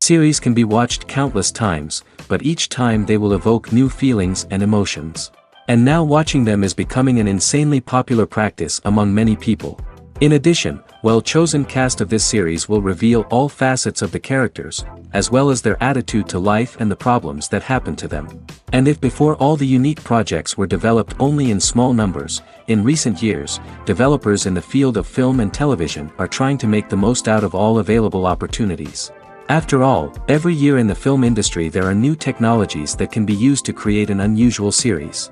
Series can be watched countless times, but each time they will evoke new feelings and emotions. And now watching them is becoming an insanely popular practice among many people. In addition, well-chosen cast of this series will reveal all facets of the characters, as well as their attitude to life and the problems that happen to them. And if before all the unique projects were developed only in small numbers, in recent years, developers in the field of film and television are trying to make the most out of all available opportunities. After all, every year in the film industry there are new technologies that can be used to create an unusual series.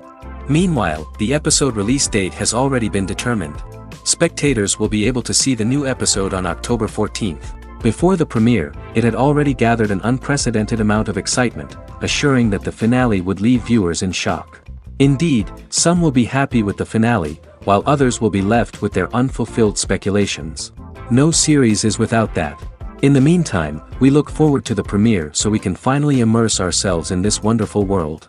Meanwhile, the episode release date has already been determined. Spectators will be able to see the new episode on October 14th. Before the premiere, it had already gathered an unprecedented amount of excitement, assuring that the finale would leave viewers in shock. Indeed, some will be happy with the finale, while others will be left with their unfulfilled speculations. No series is without that. In the meantime, we look forward to the premiere so we can finally immerse ourselves in this wonderful world.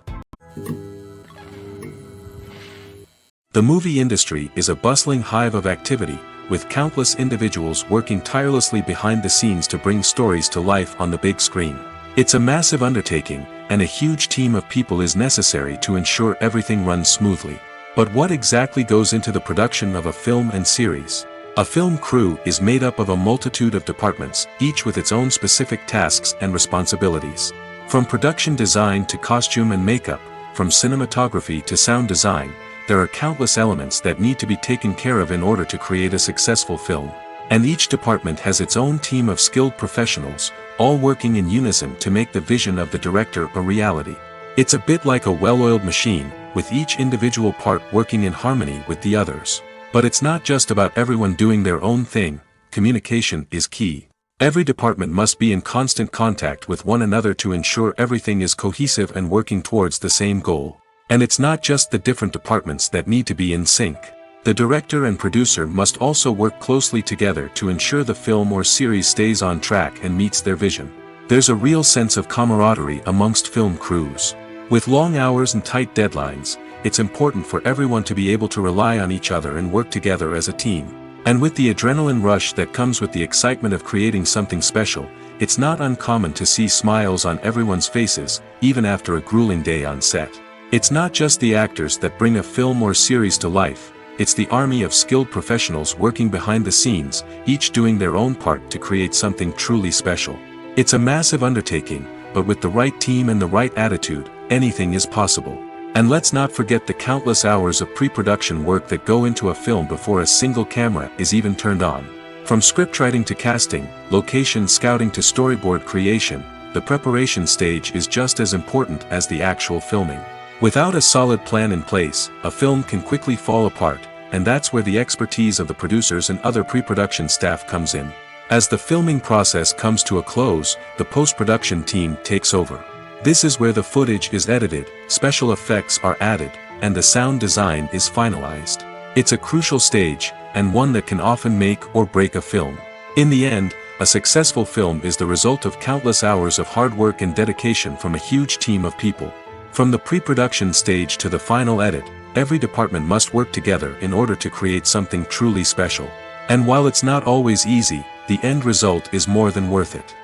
The movie industry is a bustling hive of activity, with countless individuals working tirelessly behind the scenes to bring stories to life on the big screen. It's a massive undertaking, and a huge team of people is necessary to ensure everything runs smoothly. But what exactly goes into the production of a film and series? A film crew is made up of a multitude of departments, each with its own specific tasks and responsibilities. From production design to costume and makeup, from cinematography to sound design, there are countless elements that need to be taken care of in order to create a successful film. And each department has its own team of skilled professionals, all working in unison to make the vision of the director a reality. It's a bit like a well-oiled machine, with each individual part working in harmony with the others. But it's not just about everyone doing their own thing, communication is key. Every department must be in constant contact with one another to ensure everything is cohesive and working towards the same goal. And it's not just the different departments that need to be in sync. The director and producer must also work closely together to ensure the film or series stays on track and meets their vision. There's a real sense of camaraderie amongst film crews. With long hours and tight deadlines, it's important for everyone to be able to rely on each other and work together as a team. And with the adrenaline rush that comes with the excitement of creating something special, it's not uncommon to see smiles on everyone's faces, even after a grueling day on set. It's not just the actors that bring a film or series to life, it's the army of skilled professionals working behind the scenes, each doing their own part to create something truly special. It's a massive undertaking, but with the right team and the right attitude, anything is possible. And let's not forget the countless hours of pre-production work that go into a film before a single camera is even turned on. From scriptwriting to casting, location scouting to storyboard creation, the preparation stage is just as important as the actual filming. Without a solid plan in place, a film can quickly fall apart, and that's where the expertise of the producers and other pre-production staff comes in. As the filming process comes to a close, the post-production team takes over. This is where the footage is edited, special effects are added, and the sound design is finalized. It's a crucial stage, and one that can often make or break a film. In the end, a successful film is the result of countless hours of hard work and dedication from a huge team of people. From the pre-production stage to the final edit, every department must work together in order to create something truly special. And while it's not always easy, the end result is more than worth it.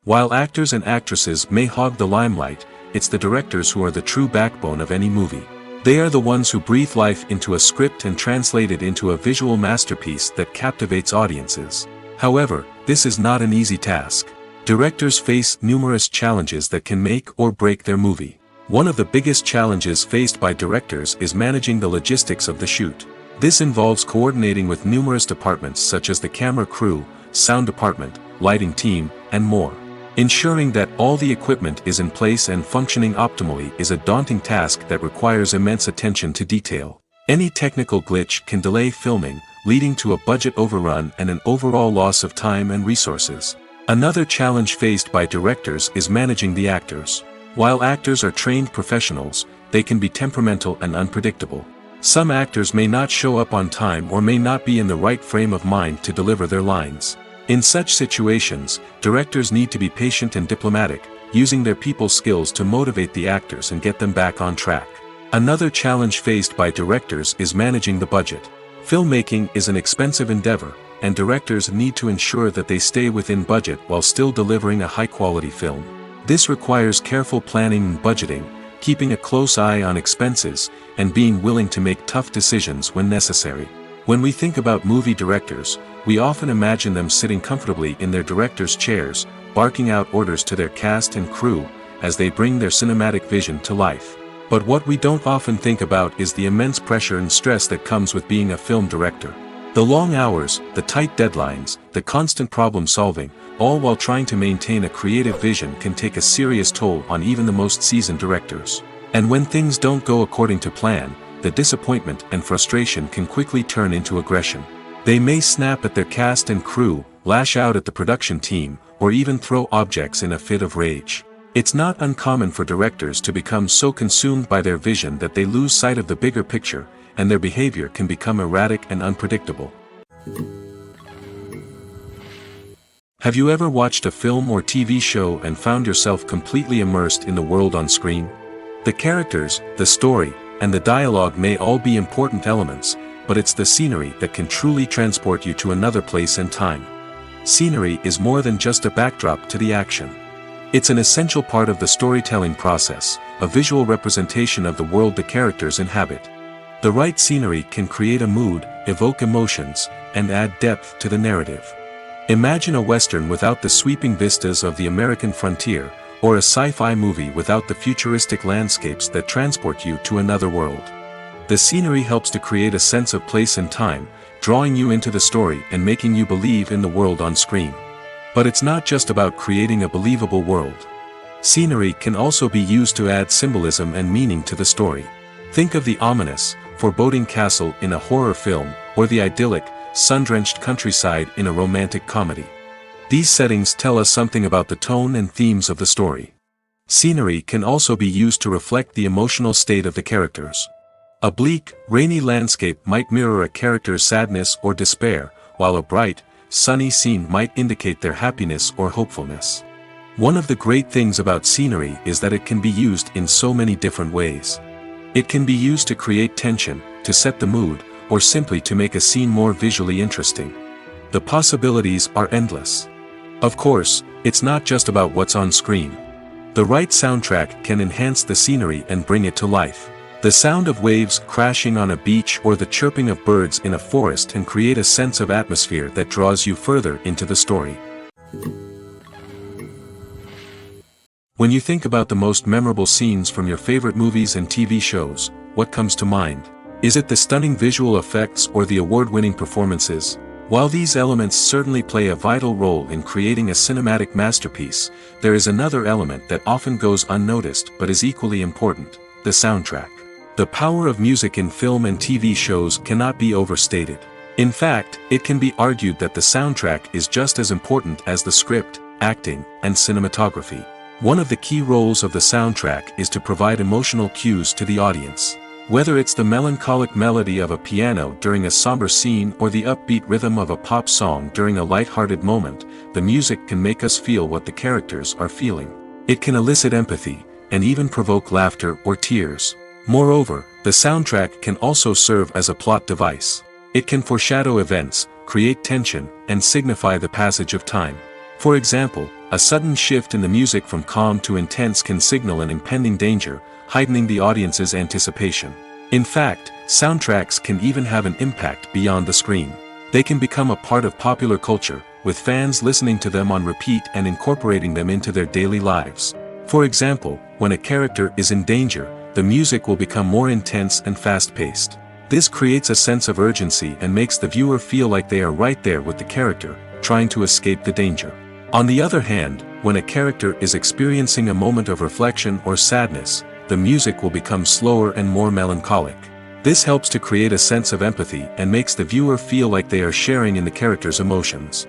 While actors and actresses may hog the limelight, it's the directors who are the true backbone of any movie. They are the ones who breathe life into a script and translate it into a visual masterpiece that captivates audiences. However, this is not an easy task. Directors face numerous challenges that can make or break their movie. One of the biggest challenges faced by directors is managing the logistics of the shoot. This involves coordinating with numerous departments such as the camera crew, sound department, lighting team, and more. Ensuring that all the equipment is in place and functioning optimally is a daunting task that requires immense attention to detail. Any technical glitch can delay filming, leading to a budget overrun and an overall loss of time and resources. Another challenge faced by directors is managing the actors. While actors are trained professionals, they can be temperamental and unpredictable. Some actors may not show up on time or may not be in the right frame of mind to deliver their lines. In such situations, directors need to be patient and diplomatic, using their people skills to motivate the actors and get them back on track. Another challenge faced by directors is managing the budget. Filmmaking is an expensive endeavor, and directors need to ensure that they stay within budget while still delivering a high-quality film. This requires careful planning and budgeting, keeping a close eye on expenses, and being willing to make tough decisions when necessary. When we think about movie directors, we often imagine them sitting comfortably in their director's chairs, barking out orders to their cast and crew, as they bring their cinematic vision to life. But what we don't often think about is the immense pressure and stress that comes with being a film director. The long hours, the tight deadlines, the constant problem-solving, all while trying to maintain a creative vision can take a serious toll on even the most seasoned directors. And when things don't go according to plan, the disappointment and frustration can quickly turn into aggression. They may snap at their cast and crew, lash out at the production team, or even throw objects in a fit of rage. It's not uncommon for directors to become so consumed by their vision that they lose sight of the bigger picture, and their behavior can become erratic and unpredictable. Have you ever watched a film or TV show and found yourself completely immersed in the world on screen? The characters, the story, and the dialogue may all be important elements, but it's the scenery that can truly transport you to another place and time. Scenery is more than just a backdrop to the action. It's an essential part of the storytelling process, a visual representation of the world the characters inhabit. The right scenery can create a mood, evoke emotions, and add depth to the narrative. Imagine a Western without the sweeping vistas of the American frontier, or a sci-fi movie without the futuristic landscapes that transport you to another world. The scenery helps to create a sense of place and time, drawing you into the story and making you believe in the world on screen. But it's not just about creating a believable world. Scenery can also be used to add symbolism and meaning to the story. Think of the ominous, foreboding castle in a horror film, or the idyllic, sun-drenched countryside in a romantic comedy. These settings tell us something about the tone and themes of the story. Scenery can also be used to reflect the emotional state of the characters. A bleak, rainy landscape might mirror a character's sadness or despair, while a bright, sunny scene might indicate their happiness or hopefulness. One of the great things about scenery is that it can be used in so many different ways. It can be used to create tension, to set the mood, or simply to make a scene more visually interesting. The possibilities are endless. Of course, it's not just about what's on screen. The right soundtrack can enhance the scenery and bring it to life. The sound of waves crashing on a beach or the chirping of birds in a forest can create a sense of atmosphere that draws you further into the story. When you think about the most memorable scenes from your favorite movies and TV shows, what comes to mind? Is it the stunning visual effects or the award-winning performances? While these elements certainly play a vital role in creating a cinematic masterpiece, there is another element that often goes unnoticed but is equally important: the soundtrack. The power of music in film and TV shows cannot be overstated. In fact, it can be argued that the soundtrack is just as important as the script, acting, and cinematography. One of the key roles of the soundtrack is to provide emotional cues to the audience. Whether it's the melancholic melody of a piano during a somber scene or the upbeat rhythm of a pop song during a light-hearted moment, the music can make us feel what the characters are feeling. It can elicit empathy, and even provoke laughter or tears. Moreover, the soundtrack can also serve as a plot device. It can foreshadow events, create tension, and signify the passage of time. For example, a sudden shift in the music from calm to intense can signal an impending danger, heightening the audience's anticipation. In fact, soundtracks can even have an impact beyond the screen. They can become a part of popular culture, with fans listening to them on repeat and incorporating them into their daily lives. For example, when a character is in danger, the music will become more intense and fast-paced. This creates a sense of urgency and makes the viewer feel like they are right there with the character, trying to escape the danger. On the other hand, when a character is experiencing a moment of reflection or sadness, the music will become slower and more melancholic. This helps to create a sense of empathy and makes the viewer feel like they are sharing in the character's emotions.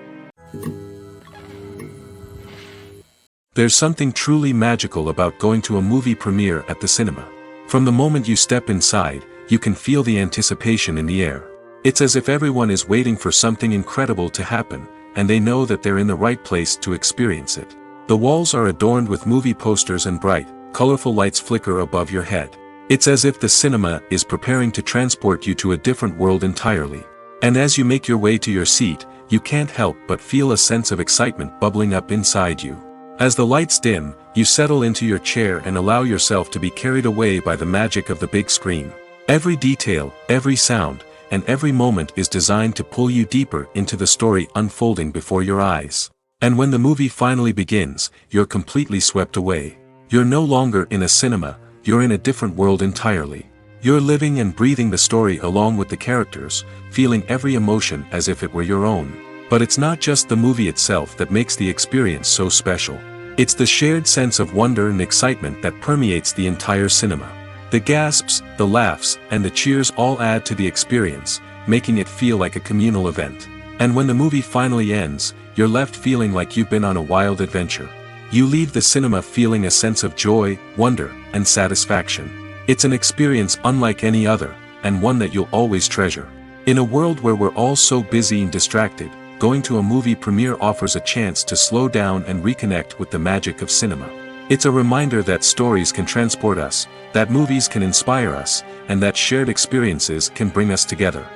There's something truly magical about going to a movie premiere at the cinema. From the moment you step inside, you can feel the anticipation in the air. It's as if everyone is waiting for something incredible to happen, and they know that they're in the right place to experience it. The walls are adorned with movie posters and bright, colorful lights flicker above your head. It's as if the cinema is preparing to transport you to a different world entirely. And as you make your way to your seat, you can't help but feel a sense of excitement bubbling up inside you. As the lights dim, you settle into your chair and allow yourself to be carried away by the magic of the big screen. Every detail, every sound, and every moment is designed to pull you deeper into the story unfolding before your eyes. And when the movie finally begins, you're completely swept away. You're no longer in a cinema, you're in a different world entirely. You're living and breathing the story along with the characters, feeling every emotion as if it were your own. But it's not just the movie itself that makes the experience so special. It's the shared sense of wonder and excitement that permeates the entire cinema. The gasps, the laughs, and the cheers all add to the experience, making it feel like a communal event. And when the movie finally ends, you're left feeling like you've been on a wild adventure. You leave the cinema feeling a sense of joy, wonder, and satisfaction. It's an experience unlike any other, and one that you'll always treasure. In a world where we're all so busy and distracted, going to a movie premiere offers a chance to slow down and reconnect with the magic of cinema. It's a reminder that stories can transport us, that movies can inspire us, and that shared experiences can bring us together.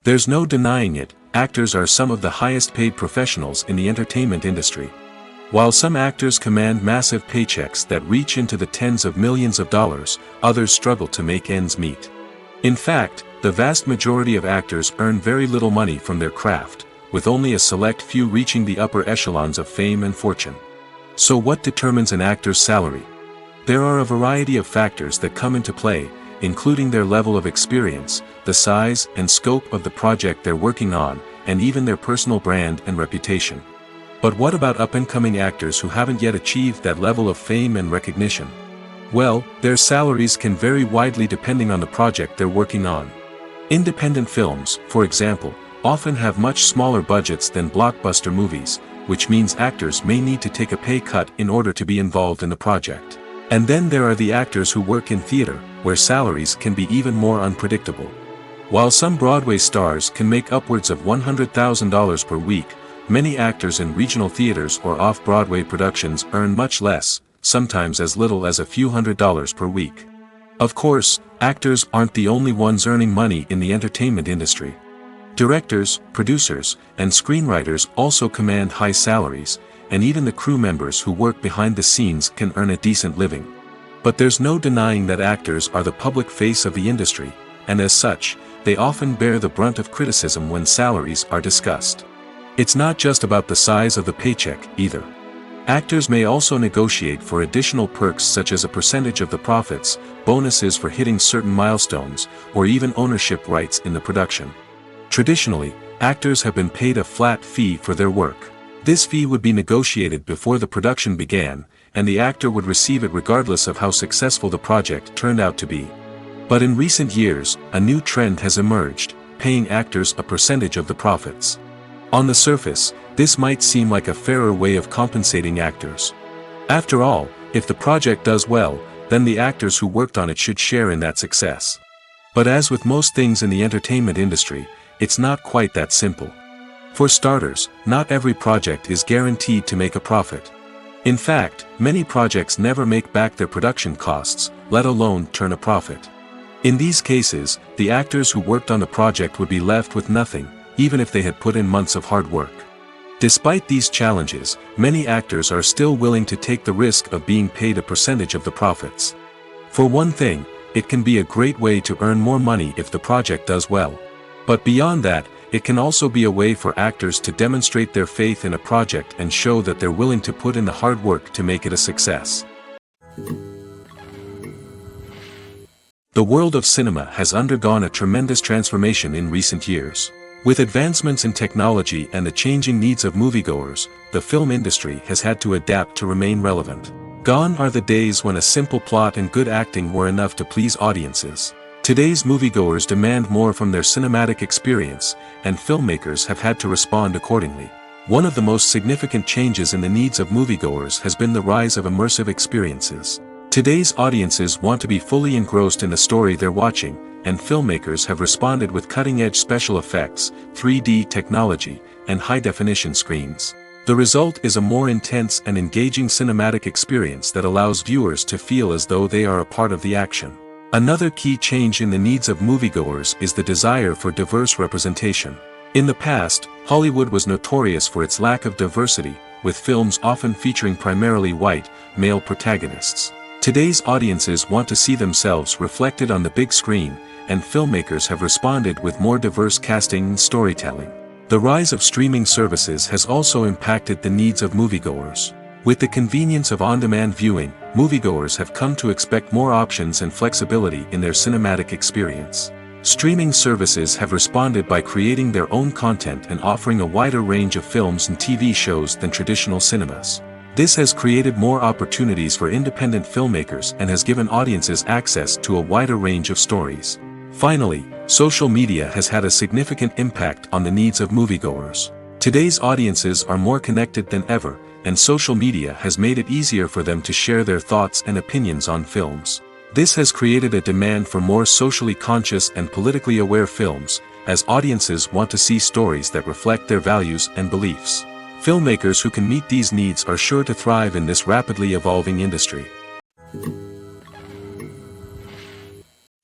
There's no denying it, actors are some of the highest paid professionals in the entertainment industry. While some actors command massive paychecks that reach into the tens of millions of dollars, others struggle to make ends meet. In fact, the vast majority of actors earn very little money from their craft, with only a select few reaching the upper echelons of fame and fortune. So what determines an actor's salary? There are a variety of factors that come into play, including their level of experience, the size and scope of the project they're working on, and even their personal brand and reputation. But what about up-and-coming actors who haven't yet achieved that level of fame and recognition? Well, their salaries can vary widely depending on the project they're working on. Independent films, for example, often have much smaller budgets than blockbuster movies, which means actors may need to take a pay cut in order to be involved in the project. And then there are the actors who work in theater, where salaries can be even more unpredictable. While some Broadway stars can make upwards of $100,000 per week, many actors in regional theaters or off-Broadway productions earn much less, sometimes as little as a few $100s per week. Of course, actors aren't the only ones earning money in the entertainment industry. Directors, producers, and screenwriters also command high salaries, and even the crew members who work behind the scenes can earn a decent living. But there's no denying that actors are the public face of the industry, and as such, they often bear the brunt of criticism when salaries are discussed. It's not just about the size of the paycheck, either. Actors may also negotiate for additional perks such as a percentage of the profits, bonuses for hitting certain milestones, or even ownership rights in the production. Traditionally, actors have been paid a flat fee for their work. This fee would be negotiated before the production began, and the actor would receive it regardless of how successful the project turned out to be. But in recent years, a new trend has emerged, paying actors a percentage of the profits. On the surface, this might seem like a fairer way of compensating actors. After all, if the project does well, then the actors who worked on it should share in that success. But as with most things in the entertainment industry, it's not quite that simple. For starters, not every project is guaranteed to make a profit. In fact, many projects never make back their production costs, let alone turn a profit. In these cases, the actors who worked on the project would be left with nothing, even if they had put in months of hard work. Despite these challenges, many actors are still willing to take the risk of being paid a percentage of the profits. For one thing, it can be a great way to earn more money if the project does well. But beyond that, it can also be a way for actors to demonstrate their faith in a project and show that they're willing to put in the hard work to make it a success. The world of cinema has undergone a tremendous transformation in recent years. With advancements in technology and the changing needs of moviegoers, the film industry has had to adapt to remain relevant. Gone are the days when a simple plot and good acting were enough to please audiences. Today's moviegoers demand more from their cinematic experience, and filmmakers have had to respond accordingly. One of the most significant changes in the needs of moviegoers has been the rise of immersive experiences. Today's audiences want to be fully engrossed in the story they're watching, and filmmakers have responded with cutting-edge special effects, 3D technology, and high-definition screens. The result is a more intense and engaging cinematic experience that allows viewers to feel as though they are a part of the action. Another key change in the needs of moviegoers is the desire for diverse representation. In the past, Hollywood was notorious for its lack of diversity, with films often featuring primarily white, male protagonists. Today's audiences want to see themselves reflected on the big screen, and filmmakers have responded with more diverse casting and storytelling. The rise of streaming services has also impacted the needs of moviegoers. With the convenience of on-demand viewing, moviegoers have come to expect more options and flexibility in their cinematic experience. Streaming services have responded by creating their own content and offering a wider range of films and TV shows than traditional cinemas. This has created more opportunities for independent filmmakers and has given audiences access to a wider range of stories. Finally, social media has had a significant impact on the needs of moviegoers. Today's audiences are more connected than ever, and social media has made it easier for them to share their thoughts and opinions on films. This has created a demand for more socially conscious and politically aware films, as audiences want to see stories that reflect their values and beliefs. Filmmakers who can meet these needs are sure to thrive in this rapidly evolving industry.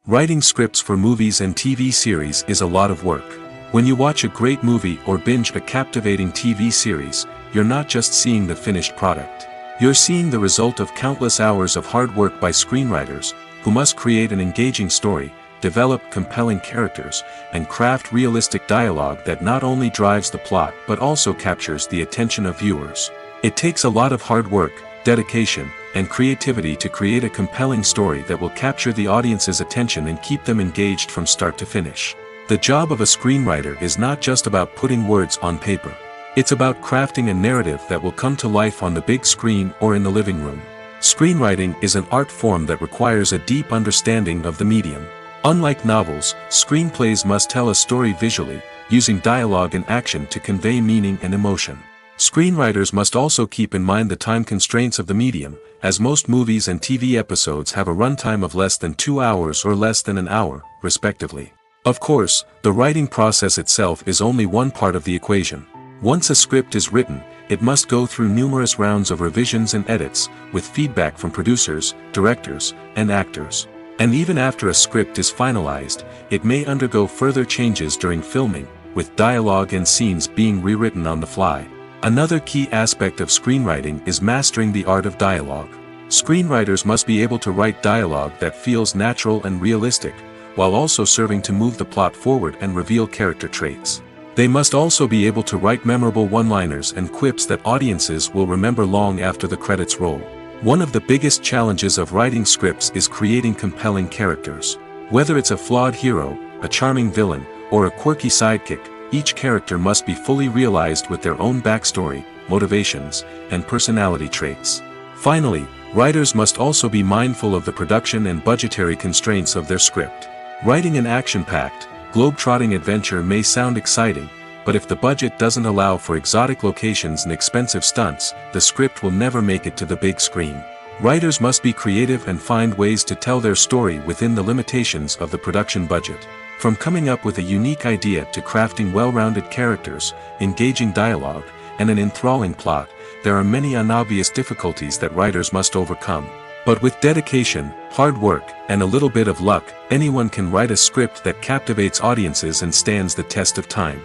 Writing scripts for movies and TV series is a lot of work. When you watch a great movie or binge a captivating TV series, you're not just seeing the finished product. You're seeing the result of countless hours of hard work by screenwriters, who must create an engaging story, develop compelling characters, and craft realistic dialogue that not only drives the plot but also captures the attention of viewers. It takes a lot of hard work, dedication, and creativity to create a compelling story that will capture the audience's attention and keep them engaged from start to finish. The job of a screenwriter is not just about putting words on paper. It's about crafting a narrative that will come to life on the big screen or in the living room. Screenwriting is an art form that requires a deep understanding of the medium. Unlike novels, screenplays must tell a story visually, using dialogue and action to convey meaning and emotion. Screenwriters must also keep in mind the time constraints of the medium, as most movies and TV episodes have a runtime of less than 2 hours or less than an hour, respectively. Of course, the writing process itself is only one part of the equation. Once a script is written, it must go through numerous rounds of revisions and edits, with feedback from producers, directors, and actors. And even after a script is finalized, it may undergo further changes during filming, with dialogue and scenes being rewritten on the fly. Another key aspect of screenwriting is mastering the art of dialogue. Screenwriters must be able to write dialogue that feels natural and realistic, while also serving to move the plot forward and reveal character traits. They must also be able to write memorable one-liners and quips that audiences will remember long after the credits roll. One of the biggest challenges of writing scripts is creating compelling characters. Whether it's a flawed hero, a charming villain, or a quirky sidekick, each character must be fully realized with their own backstory, motivations, and personality traits. Finally, writers must also be mindful of the production and budgetary constraints of their script. Writing an action-packed, globe-trotting adventure may sound exciting, but if the budget doesn't allow for exotic locations and expensive stunts, the script will never make it to the big screen. Writers must be creative and find ways to tell their story within the limitations of the production budget. From coming up with a unique idea to crafting well-rounded characters, engaging dialogue, and an enthralling plot, there are many unobvious difficulties that writers must overcome. But with dedication, hard work, and a little bit of luck, anyone can write a script that captivates audiences and stands the test of time.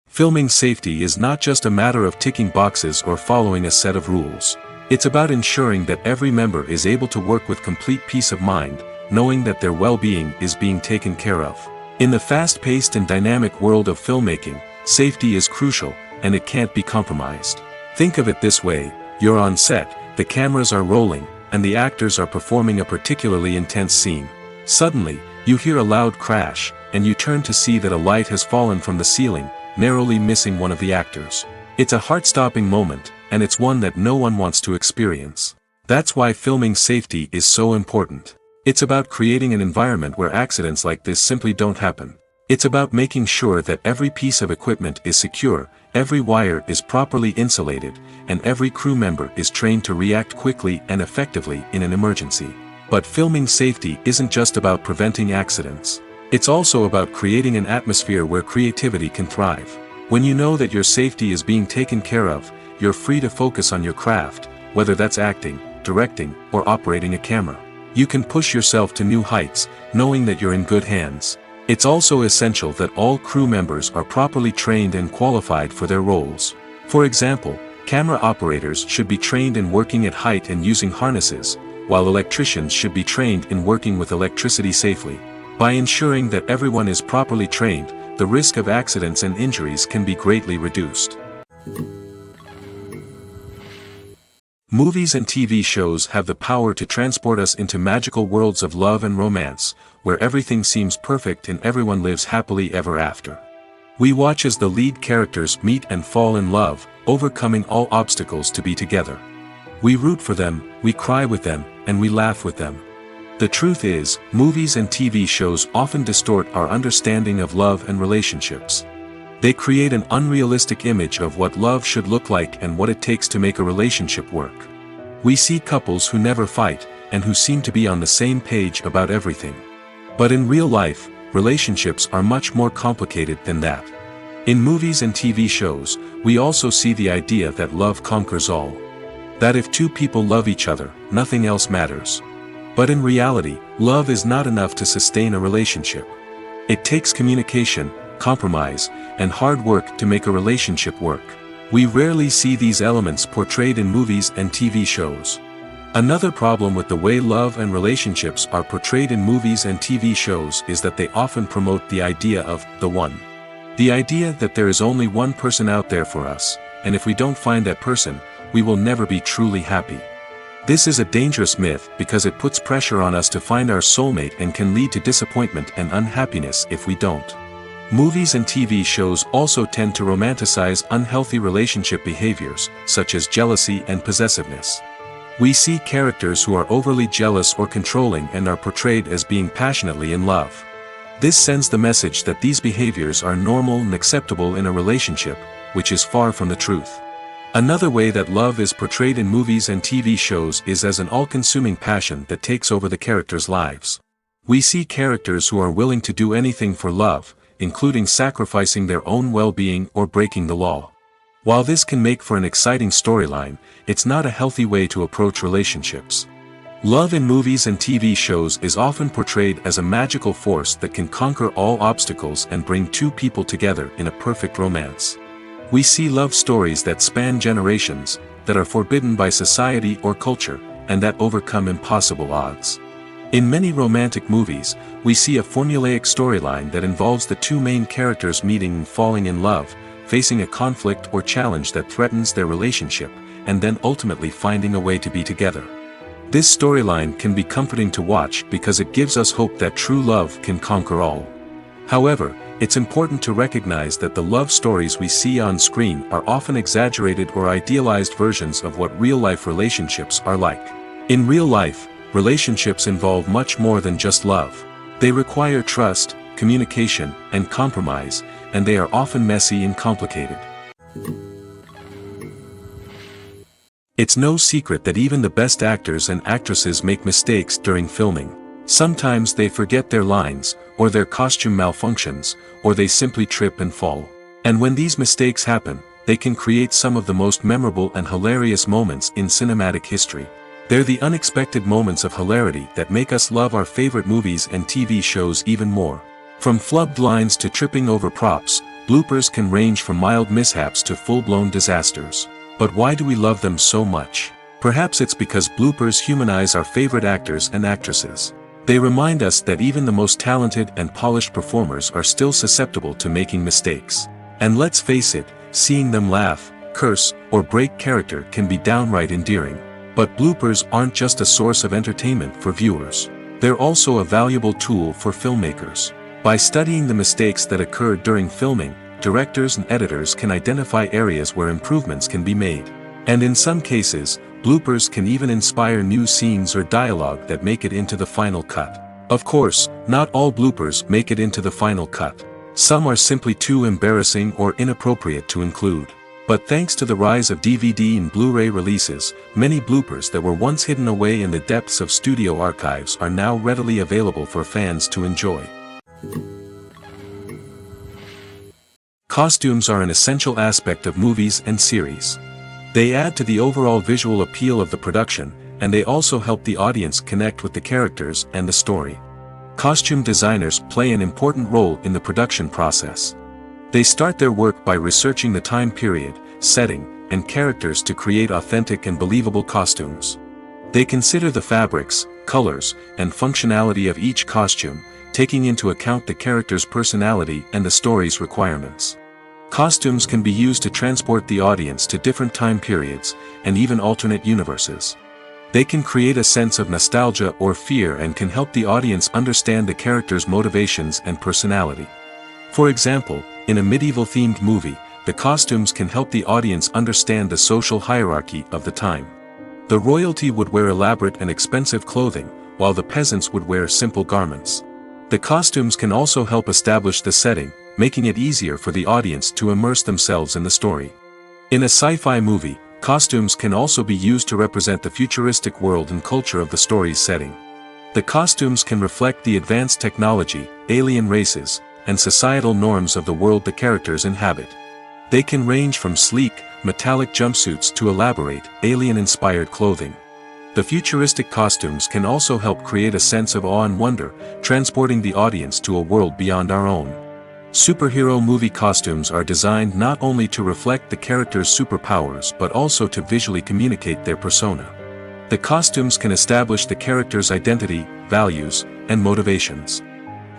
Filming safety is not just a matter of ticking boxes or following a set of rules. It's about ensuring that every member is able to work with complete peace of mind, knowing that their well-being is being taken care of. In the fast-paced and dynamic world of filmmaking, safety is crucial, and it can't be compromised. Think of it this way: you're on set, the cameras are rolling, and the actors are performing a particularly intense scene. Suddenly, you hear a loud crash, and you turn to see that a light has fallen from the ceiling, narrowly missing one of the actors. It's a heart-stopping moment, and it's one that no one wants to experience. That's why filming safety is so important. It's about creating an environment where accidents like this simply don't happen. It's about making sure that every piece of equipment is secure, every wire is properly insulated, and every crew member is trained to react quickly and effectively in an emergency. But filming safety isn't just about preventing accidents. It's also about creating an atmosphere where creativity can thrive. When you know that your safety is being taken care of, you're free to focus on your craft, whether that's acting, like directing or operating a camera. You can push yourself to new heights, knowing that you're in good hands. It's also essential that all crew members are properly trained and qualified for their roles. For example, camera operators should be trained in working at height and using harnesses, while electricians should be trained in working with electricity safely. By ensuring that everyone is properly trained, the risk of accidents and injuries can be greatly reduced. Movies and TV shows have the power to transport us into magical worlds of love and romance, where everything seems perfect and everyone lives happily ever after. We watch as the lead characters meet and fall in love, overcoming all obstacles to be together. We root for them, we cry with them, and we laugh with them. The truth is, movies and TV shows often distort our understanding of love and relationships. They create an unrealistic image of what love should look like and what it takes to make a relationship work. We see couples who never fight, and who seem to be on the same page about everything. But in real life, relationships are much more complicated than that. In movies and TV shows, we also see the idea that love conquers all. That if two people love each other, nothing else matters. But in reality, love is not enough to sustain a relationship. It takes communication, compromise, and hard work to make a relationship work. We rarely see these elements portrayed in movies and TV shows. Another problem with the way love and relationships are portrayed in movies and TV shows is that they often promote the idea of the one. The idea that there is only one person out there for us, and if we don't find that person, we will never be truly happy. This is a dangerous myth because it puts pressure on us to find our soulmate and can lead to disappointment and unhappiness if we don't. Movies and TV shows also tend to romanticize unhealthy relationship behaviors, such as jealousy and possessiveness. We see characters who are overly jealous or controlling and are portrayed as being passionately in love. This sends the message that these behaviors are normal and acceptable in a relationship, which is far from the truth. Another way that love is portrayed in movies and TV shows is as an all-consuming passion that takes over the characters' lives. We see characters who are willing to do anything for love, including sacrificing their own well-being or breaking the law. While this can make for an exciting storyline, it's not a healthy way to approach relationships. Love in movies and TV shows is often portrayed as a magical force that can conquer all obstacles and bring two people together in a perfect romance. We see love stories that span generations, that are forbidden by society or culture, and that overcome impossible odds. In many romantic movies, we see a formulaic storyline that involves the two main characters meeting and falling in love, facing a conflict or challenge that threatens their relationship, and then ultimately finding a way to be together. This storyline can be comforting to watch because it gives us hope that true love can conquer all. However, it's important to recognize that the love stories we see on screen are often exaggerated or idealized versions of what real-life relationships are like. In real life, relationships involve much more than just love. They require trust, communication, and compromise, and they are often messy and complicated. It's no secret that even the best actors and actresses make mistakes during filming. Sometimes they forget their lines, or their costume malfunctions, or they simply trip and fall. And when these mistakes happen, they can create some of the most memorable and hilarious moments in cinematic history. They're the unexpected moments of hilarity that make us love our favorite movies and TV shows even more. From flubbed lines to tripping over props, bloopers can range from mild mishaps to full-blown disasters. But why do we love them so much? Perhaps it's because bloopers humanize our favorite actors and actresses. They remind us that even the most talented and polished performers are still susceptible to making mistakes. And let's face it, seeing them laugh, curse, or break character can be downright endearing. But bloopers aren't just a source of entertainment for viewers. They're also a valuable tool for filmmakers. By studying the mistakes that occurred during filming, directors and editors can identify areas where improvements can be made. And in some cases, bloopers can even inspire new scenes or dialogue that make it into the final cut. Of course, not all bloopers make it into the final cut. Some are simply too embarrassing or inappropriate to include. But thanks to the rise of DVD and Blu-ray releases, many bloopers that were once hidden away in the depths of studio archives are now readily available for fans to enjoy. Costumes are an essential aspect of movies and series. They add to the overall visual appeal of the production, and they also help the audience connect with the characters and the story. Costume designers play an important role in the production process. They start their work by researching the time period, setting, and characters to create authentic and believable costumes. They consider the fabrics, colors, and functionality of each costume, taking into account the character's personality and the story's requirements. Costumes can be used to transport the audience to different time periods, and even alternate universes. They can create a sense of nostalgia or fear and can help the audience understand the character's motivations and personality. For example, in a medieval-themed movie, the costumes can help the audience understand the social hierarchy of the time. The royalty would wear elaborate and expensive clothing, while the peasants would wear simple garments. The costumes can also help establish the setting, making it easier for the audience to immerse themselves in the story. In a sci-fi movie, costumes can also be used to represent the futuristic world and culture of the story's setting. The costumes can reflect the advanced technology, alien races, and societal norms of the world the characters inhabit. They can range from sleek, metallic jumpsuits to elaborate, alien-inspired clothing. The futuristic costumes can also help create a sense of awe and wonder, transporting the audience to a world beyond our own. Superhero movie costumes are designed not only to reflect the character's superpowers but also to visually communicate their persona. The costumes can establish the character's identity, values, and motivations.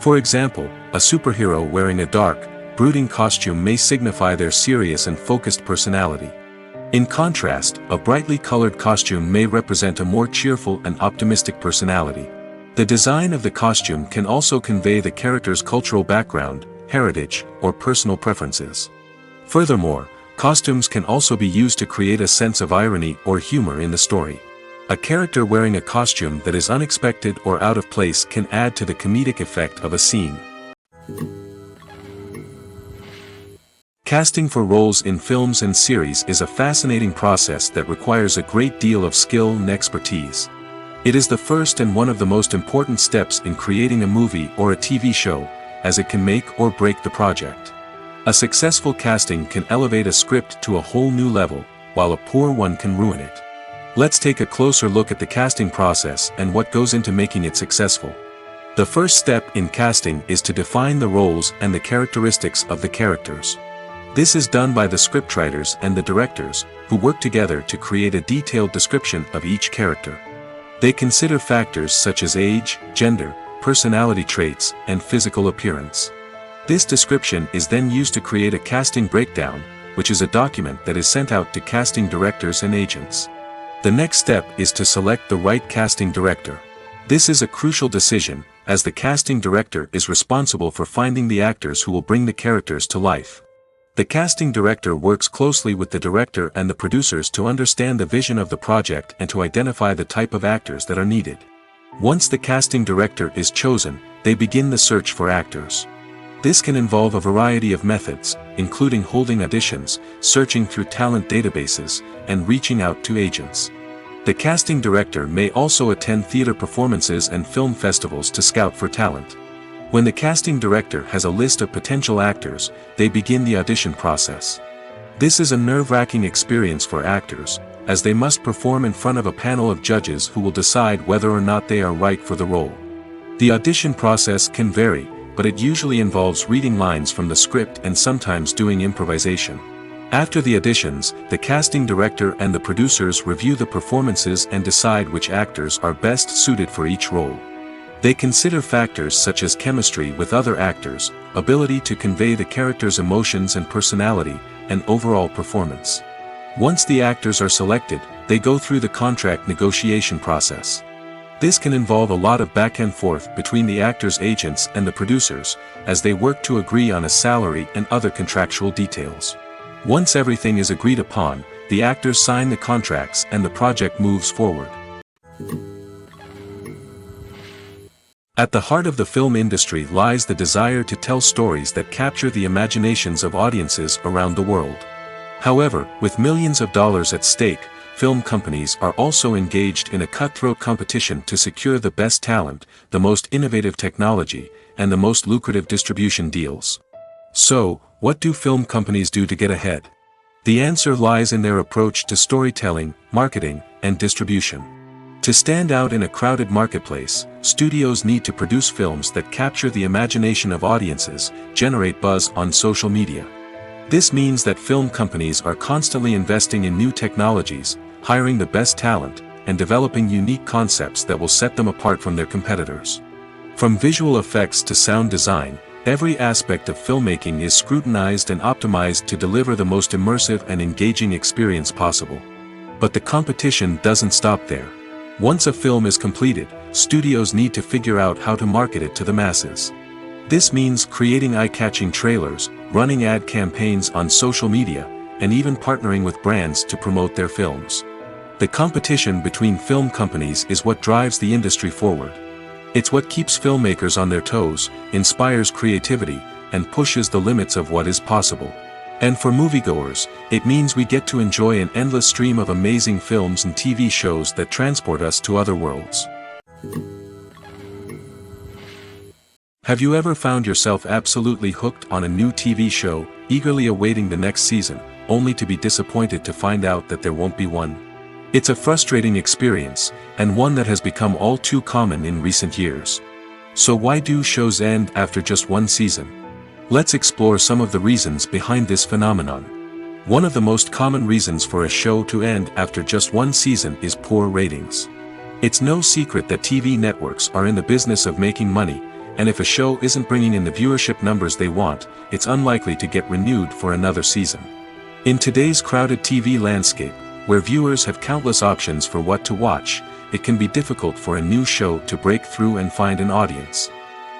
For example, a superhero wearing a dark, brooding costume may signify their serious and focused personality. In contrast, a brightly colored costume may represent a more cheerful and optimistic personality. The design of the costume can also convey the character's cultural background, heritage, or personal preferences. Furthermore, costumes can also be used to create a sense of irony or humor in the story. A character wearing a costume that is unexpected or out of place can add to the comedic effect of a scene. Casting for roles in films and series is a fascinating process that requires a great deal of skill and expertise. It is the first and one of the most important steps in creating a movie or a TV show, as it can make or break the project. A successful casting can elevate a script to a whole new level, while a poor one can ruin it. Let's take a closer look at the casting process and what goes into making it successful. The first step in casting is to define the roles and the characteristics of the characters. This is done by the scriptwriters and the directors, who work together to create a detailed description of each character. They consider factors such as age, gender, personality traits, and physical appearance. This description is then used to create a casting breakdown, which is a document that is sent out to casting directors and agents. The next step is to select the right casting director. This is a crucial decision, as the casting director is responsible for finding the actors who will bring the characters to life. The casting director works closely with the director and the producers to understand the vision of the project and to identify the type of actors that are needed. Once the casting director is chosen, they begin the search for actors. This can involve a variety of methods, including holding auditions, searching through talent databases, and reaching out to agents. The casting director may also attend theater performances and film festivals to scout for talent. When the casting director has a list of potential actors, they begin the audition process. This is a nerve-wracking experience for actors, as they must perform in front of a panel of judges who will decide whether or not they are right for the role. The audition process can vary, but it usually involves reading lines from the script and sometimes doing improvisation. After the auditions, the casting director and the producers review the performances and decide which actors are best suited for each role. They consider factors such as chemistry with other actors, ability to convey the character's emotions and personality, and overall performance. Once the actors are selected, they go through the contract negotiation process. This can involve a lot of back and forth between the actors' agents and the producers, as they work to agree on a salary and other contractual details. Once everything is agreed upon, the actors sign the contracts and the project moves forward. At the heart of the film industry lies the desire to tell stories that capture the imaginations of audiences around the world. However, with millions of dollars at stake, film companies are also engaged in a cutthroat competition to secure the best talent, the most innovative technology, and the most lucrative distribution deals. So, what do film companies do to get ahead? The answer lies in their approach to storytelling, marketing, and distribution. To stand out in a crowded marketplace, studios need to produce films that capture the imagination of audiences, generate buzz on social media. This means that film companies are constantly investing in new technologies, hiring the best talent, and developing unique concepts that will set them apart from their competitors. From visual effects to sound design, every aspect of filmmaking is scrutinized and optimized to deliver the most immersive and engaging experience possible. But the competition doesn't stop there. Once a film is completed, studios need to figure out how to market it to the masses. This means creating eye-catching trailers, running ad campaigns on social media, and even partnering with brands to promote their films. The competition between film companies is what drives the industry forward. It's what keeps filmmakers on their toes, inspires creativity, and pushes the limits of what is possible. And for moviegoers, it means we get to enjoy an endless stream of amazing films and TV shows that transport us to other worlds. Have you ever found yourself absolutely hooked on a new TV show, eagerly awaiting the next season, only to be disappointed to find out that there won't be one? It's a frustrating experience, and one that has become all too common in recent years. So why do shows end after just one season? Let's explore some of the reasons behind this phenomenon. One of the most common reasons for a show to end after just one season is poor ratings. It's no secret that TV networks are in the business of making money, and if a show isn't bringing in the viewership numbers they want, it's unlikely to get renewed for another season. In today's crowded TV landscape, where viewers have countless options for what to watch, it can be difficult for a new show to break through and find an audience.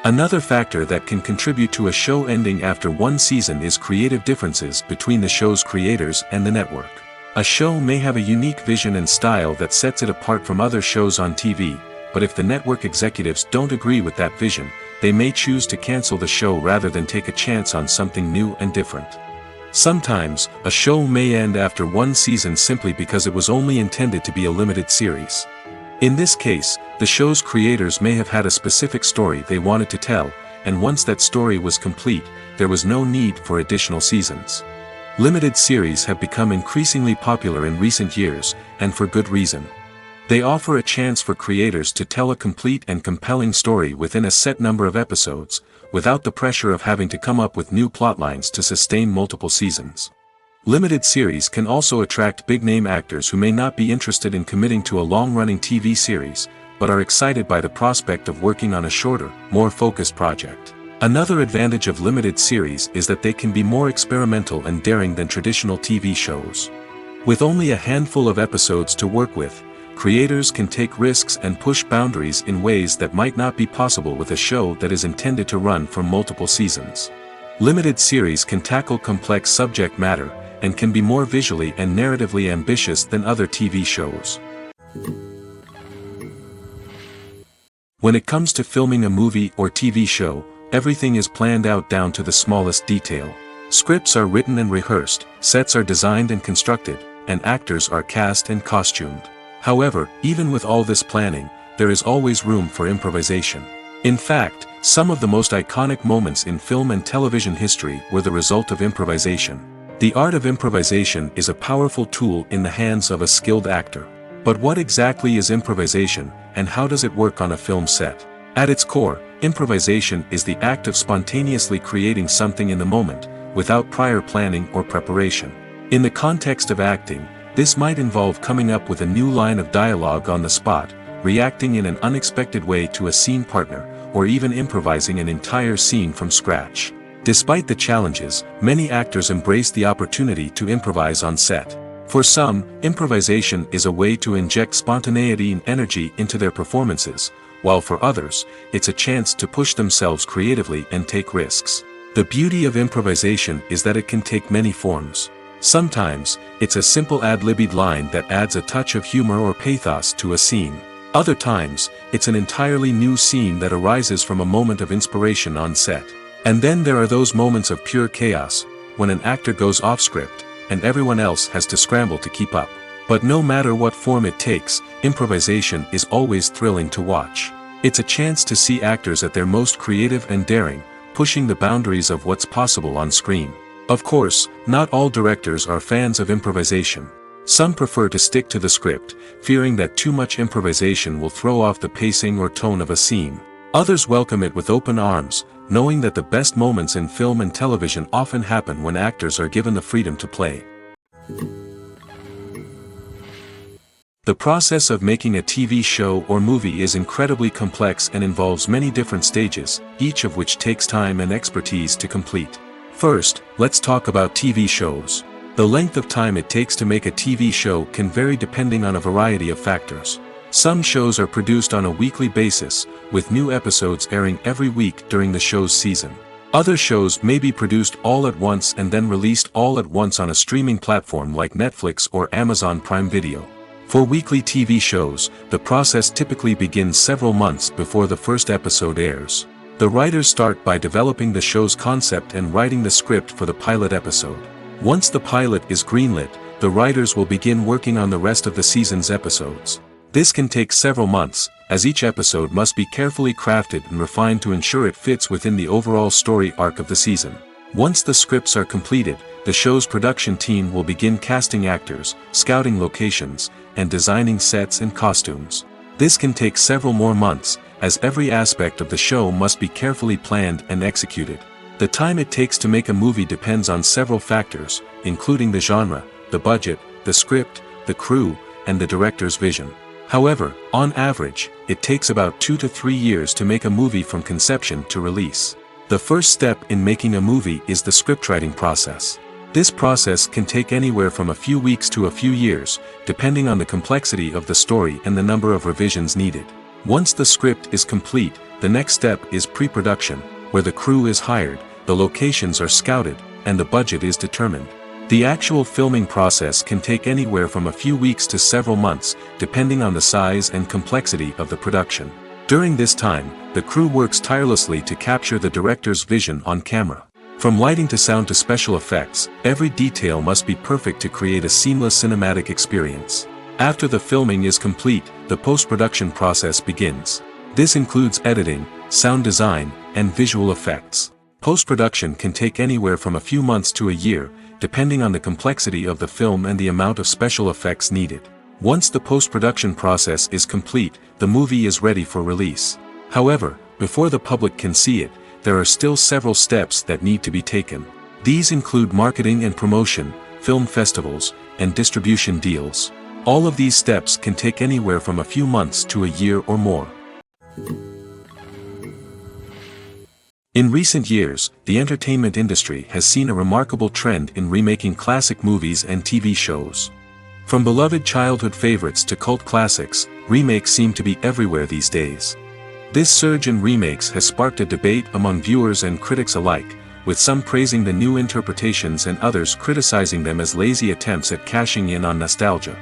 Another factor that can contribute to a show ending after one season is creative differences between the show's creators and the network. A show may have a unique vision and style that sets it apart from other shows on TV, but if the network executives don't agree with that vision, they may choose to cancel the show rather than take a chance on something new and different. Sometimes, a show may end after one season simply because it was only intended to be a limited series. In this case, the show's creators may have had a specific story they wanted to tell, and once that story was complete, there was no need for additional seasons. Limited series have become increasingly popular in recent years, and for good reason. They offer a chance for creators to tell a complete and compelling story within a set number of episodes, without the pressure of having to come up with new plotlines to sustain multiple seasons. Limited series can also attract big-name actors who may not be interested in committing to a long-running TV series, but are excited by the prospect of working on a shorter, more focused project. Another advantage of limited series is that they can be more experimental and daring than traditional TV shows. With only a handful of episodes to work with, creators can take risks and push boundaries in ways that might not be possible with a show that is intended to run for multiple seasons. Limited series can tackle complex subject matter, and can be more visually and narratively ambitious than other TV shows. When it comes to filming a movie or TV show, everything is planned out down to the smallest detail. Scripts are written and rehearsed, sets are designed and constructed, and actors are cast and costumed. However, even with all this planning, there is always room for improvisation. In fact, some of the most iconic moments in film and television history were the result of improvisation. The art of improvisation is a powerful tool in the hands of a skilled actor. But what exactly is improvisation, and how does it work on a film set? At its core, improvisation is the act of spontaneously creating something in the moment, without prior planning or preparation. In the context of acting, this might involve coming up with a new line of dialogue on the spot, reacting in an unexpected way to a scene partner, or even improvising an entire scene from scratch. Despite the challenges, many actors embrace the opportunity to improvise on set. For some, improvisation is a way to inject spontaneity and energy into their performances, while for others, it's a chance to push themselves creatively and take risks. The beauty of improvisation is that it can take many forms. Sometimes, it's a simple ad-libbed line that adds a touch of humor or pathos to a scene. Other times, it's an entirely new scene that arises from a moment of inspiration on set. And then there are those moments of pure chaos, when an actor goes off script, and everyone else has to scramble to keep up. But no matter what form it takes, improvisation is always thrilling to watch. It's a chance to see actors at their most creative and daring, pushing the boundaries of what's possible on screen. Of course, not all directors are fans of improvisation. Some prefer to stick to the script, fearing that too much improvisation will throw off the pacing or tone of a scene. Others welcome it with open arms, knowing that the best moments in film and television often happen when actors are given the freedom to play. The process of making a TV show or movie is incredibly complex and involves many different stages, each of which takes time and expertise to complete. First, let's talk about TV shows. The length of time it takes to make a TV show can vary depending on a variety of factors. Some shows are produced on a weekly basis, with new episodes airing every week during the show's season. Other shows may be produced all at once and then released all at once on a streaming platform like Netflix or Amazon Prime Video. For weekly TV shows, the process typically begins several months before the first episode airs. The writers start by developing the show's concept and writing the script for the pilot episode. Once the pilot is greenlit, the writers will begin working on the rest of the season's episodes. This can take several months, as each episode must be carefully crafted and refined to ensure it fits within the overall story arc of the season. Once the scripts are completed, the show's production team will begin casting actors, scouting locations, and designing sets and costumes. This can take several more months, as every aspect of the show must be carefully planned and executed. The time it takes to make a movie depends on several factors, including the genre, the budget, the script, the crew, and the director's vision. However, on average, it takes about 2 to 3 years to make a movie from conception to release. The first step in making a movie is the scriptwriting process. This process can take anywhere from a few weeks to a few years, depending on the complexity of the story and the number of revisions needed. Once the script is complete, the next step is pre-production, where the crew is hired, the locations are scouted, and the budget is determined. The actual filming process can take anywhere from a few weeks to several months, depending on the size and complexity of the production. During this time, the crew works tirelessly to capture the director's vision on camera. From lighting to sound to special effects, every detail must be perfect to create a seamless cinematic experience. After the filming is complete, the post-production process begins. This includes editing, sound design, and visual effects. Post-production can take anywhere from a few months to a year, depending on the complexity of the film and the amount of special effects needed. Once the post-production process is complete, the movie is ready for release. However, before the public can see it, there are still several steps that need to be taken. These include marketing and promotion, film festivals, and distribution deals. All of these steps can take anywhere from a few months to a year or more. In recent years, the entertainment industry has seen a remarkable trend in remaking classic movies and TV shows. From beloved childhood favorites to cult classics, remakes seem to be everywhere these days. This surge in remakes has sparked a debate among viewers and critics alike, with some praising the new interpretations and others criticizing them as lazy attempts at cashing in on nostalgia.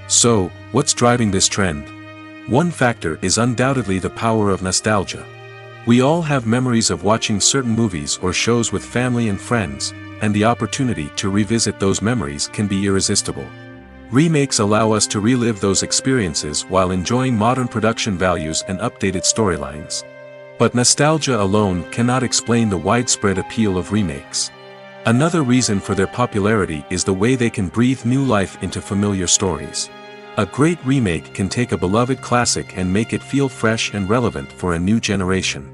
So, what's driving this trend? One factor is undoubtedly the power of nostalgia. We all have memories of watching certain movies or shows with family and friends, and the opportunity to revisit those memories can be irresistible. Remakes allow us to relive those experiences while enjoying modern production values and updated storylines. But nostalgia alone cannot explain the widespread appeal of remakes. Another reason for their popularity is the way they can breathe new life into familiar stories. A great remake can take a beloved classic and make it feel fresh and relevant for a new generation.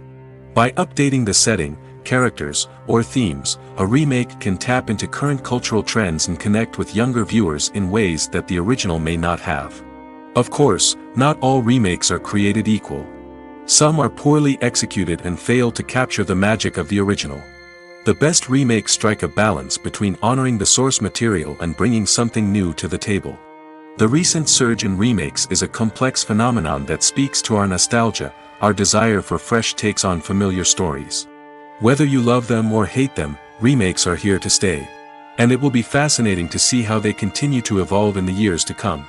By updating the setting, characters, or themes, a remake can tap into current cultural trends and connect with younger viewers in ways that the original may not have. Of course, not all remakes are created equal. Some are poorly executed and fail to capture the magic of the original. The best remakes strike a balance between honoring the source material and bringing something new to the table. The recent surge in remakes is a complex phenomenon that speaks to our nostalgia, our desire for fresh takes on familiar stories. Whether you love them or hate them, remakes are here to stay. And it will be fascinating to see how they continue to evolve in the years to come.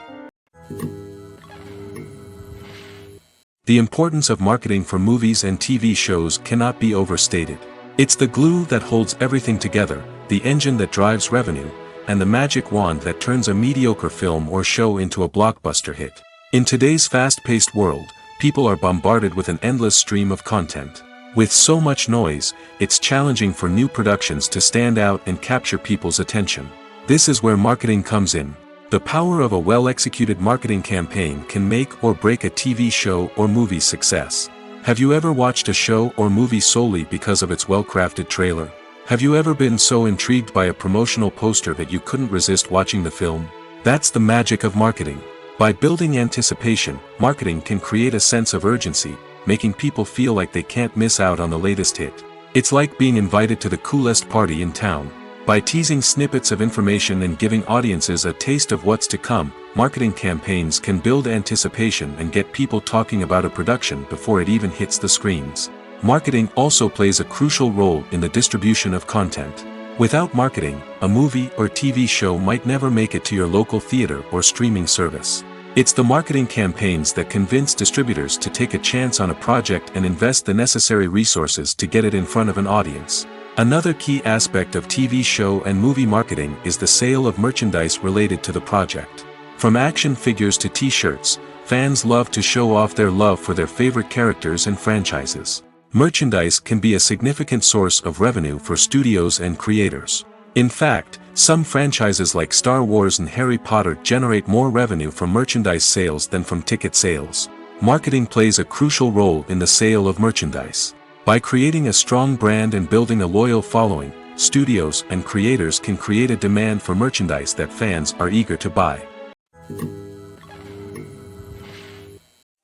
The importance of marketing for movies and TV shows cannot be overstated. It's the glue that holds everything together, the engine that drives revenue, and the magic wand that turns a mediocre film or show into a blockbuster hit. In today's fast-paced world, people are bombarded with an endless stream of content. With so much noise, it's challenging for new productions to stand out and capture people's attention. This is where marketing comes in. The power of a well-executed marketing campaign can make or break a TV show or movie's success. Have you ever watched a show or movie solely because of its well-crafted trailer? Have you ever been so intrigued by a promotional poster that you couldn't resist watching the film? That's the magic of marketing. By building anticipation, marketing can create a sense of urgency, making people feel like they can't miss out on the latest hit. It's like being invited to the coolest party in town. By teasing snippets of information and giving audiences a taste of what's to come, marketing campaigns can build anticipation and get people talking about a production before it even hits the screens. Marketing also plays a crucial role in the distribution of content. Without marketing, a movie or TV show might never make it to your local theater or streaming service. It's the marketing campaigns that convince distributors to take a chance on a project and invest the necessary resources to get it in front of an audience. Another key aspect of TV show and movie marketing is the sale of merchandise related to the project. From action figures to t-shirts, fans love to show off their love for their favorite characters and franchises. Merchandise can be a significant source of revenue for studios and creators. In fact, some franchises like Star Wars and Harry Potter generate more revenue from merchandise sales than from ticket sales. Marketing plays a crucial role in the sale of merchandise. By creating a strong brand and building a loyal following, studios and creators can create a demand for merchandise that fans are eager to buy.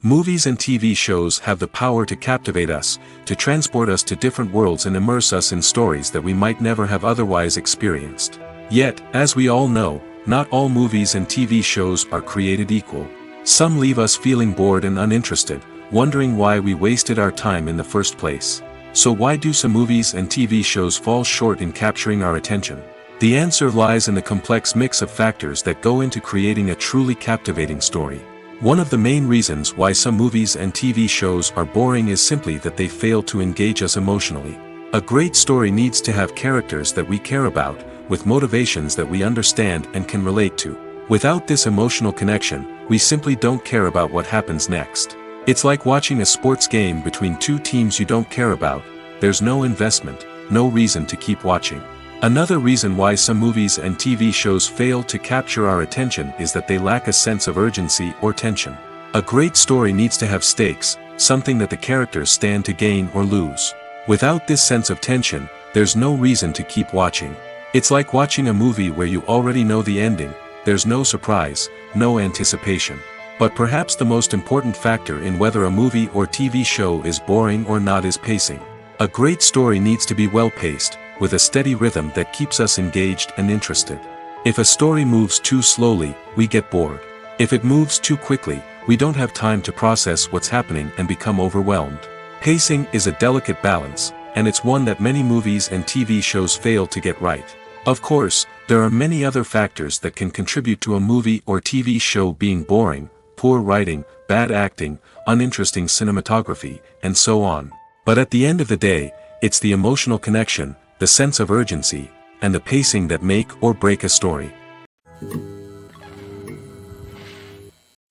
Movies and TV shows have the power to captivate us, to transport us to different worlds and immerse us in stories that we might never have otherwise experienced. Yet, as we all know, not all movies and TV shows are created equal. Some leave us feeling bored and uninterested, wondering why we wasted our time in the first place. So why do some movies and TV shows fall short in capturing our attention? The answer lies in the complex mix of factors that go into creating a truly captivating story. One of the main reasons why some movies and TV shows are boring is simply that they fail to engage us emotionally. A great story needs to have characters that we care about, with motivations that we understand and can relate to. Without this emotional connection, we simply don't care about what happens next. It's like watching a sports game between two teams you don't care about. There's no investment, no reason to keep watching. Another reason why some movies and TV shows fail to capture our attention is that they lack a sense of urgency or tension. A great story needs to have stakes, something that the characters stand to gain or lose. Without this sense of tension, there's no reason to keep watching. It's like watching a movie where you already know the ending. There's no surprise, no anticipation. But perhaps the most important factor in whether a movie or TV show is boring or not is pacing. A great story needs to be well-paced, with a steady rhythm that keeps us engaged and interested. If a story moves too slowly, we get bored. If it moves too quickly, we don't have time to process what's happening and become overwhelmed. Pacing is a delicate balance, and it's one that many movies and TV shows fail to get right. Of course, there are many other factors that can contribute to a movie or TV show being boring: poor writing, bad acting, uninteresting cinematography, and so on. But at the end of the day, it's the emotional connection, the sense of urgency, and the pacing that make or break a story.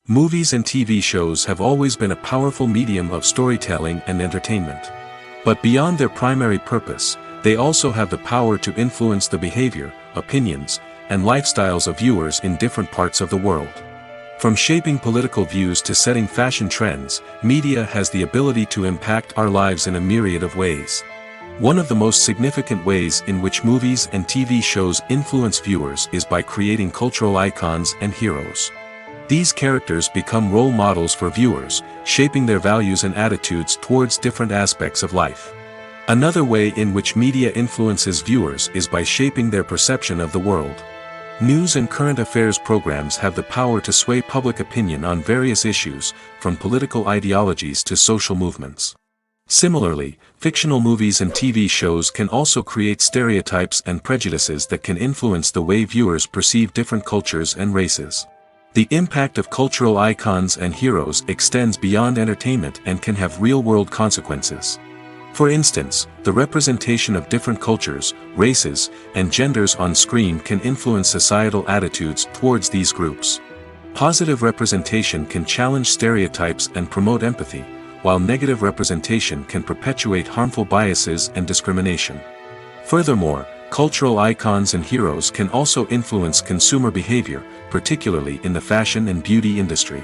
Movies and TV shows have always been a powerful medium of storytelling and entertainment. But beyond their primary purpose, they also have the power to influence the behavior, opinions, and lifestyles of viewers in different parts of the world. From shaping political views to setting fashion trends, media has the ability to impact our lives in a myriad of ways. One of the most significant ways in which movies and TV shows influence viewers is by creating cultural icons and heroes. These characters become role models for viewers, shaping their values and attitudes towards different aspects of life. Another way in which media influences viewers is by shaping their perception of the world. News and current affairs programs have the power to sway public opinion on various issues, from political ideologies to social movements. Similarly, fictional movies and TV shows can also create stereotypes and prejudices that can influence the way viewers perceive different cultures and races. The impact of cultural icons and heroes extends beyond entertainment and can have real-world consequences. For instance, the representation of different cultures, races, and genders on screen can influence societal attitudes towards these groups. Positive representation can challenge stereotypes and promote empathy, while negative representation can perpetuate harmful biases and discrimination. Furthermore, cultural icons and heroes can also influence consumer behavior, particularly in the fashion and beauty industry.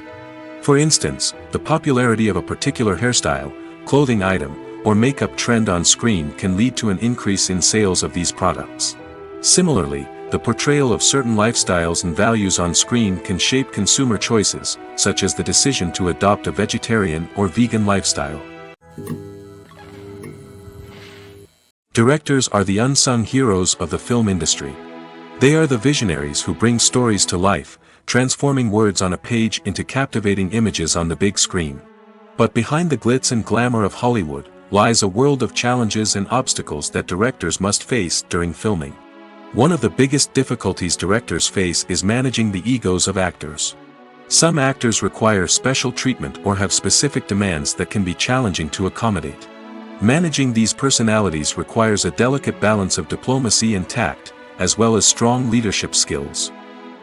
For instance, the popularity of a particular hairstyle, clothing item, or makeup trend on screen can lead to an increase in sales of these products. Similarly, the portrayal of certain lifestyles and values on screen can shape consumer choices, such as the decision to adopt a vegetarian or vegan lifestyle. Directors are the unsung heroes of the film industry. They are the visionaries who bring stories to life, transforming words on a page into captivating images on the big screen. But behind the glitz and glamour of Hollywood lies a world of challenges and obstacles that directors must face during filming. One of the biggest difficulties directors face is managing the egos of actors. Some actors require special treatment or have specific demands that can be challenging to accommodate. Managing these personalities requires a delicate balance of diplomacy and tact, as well as strong leadership skills.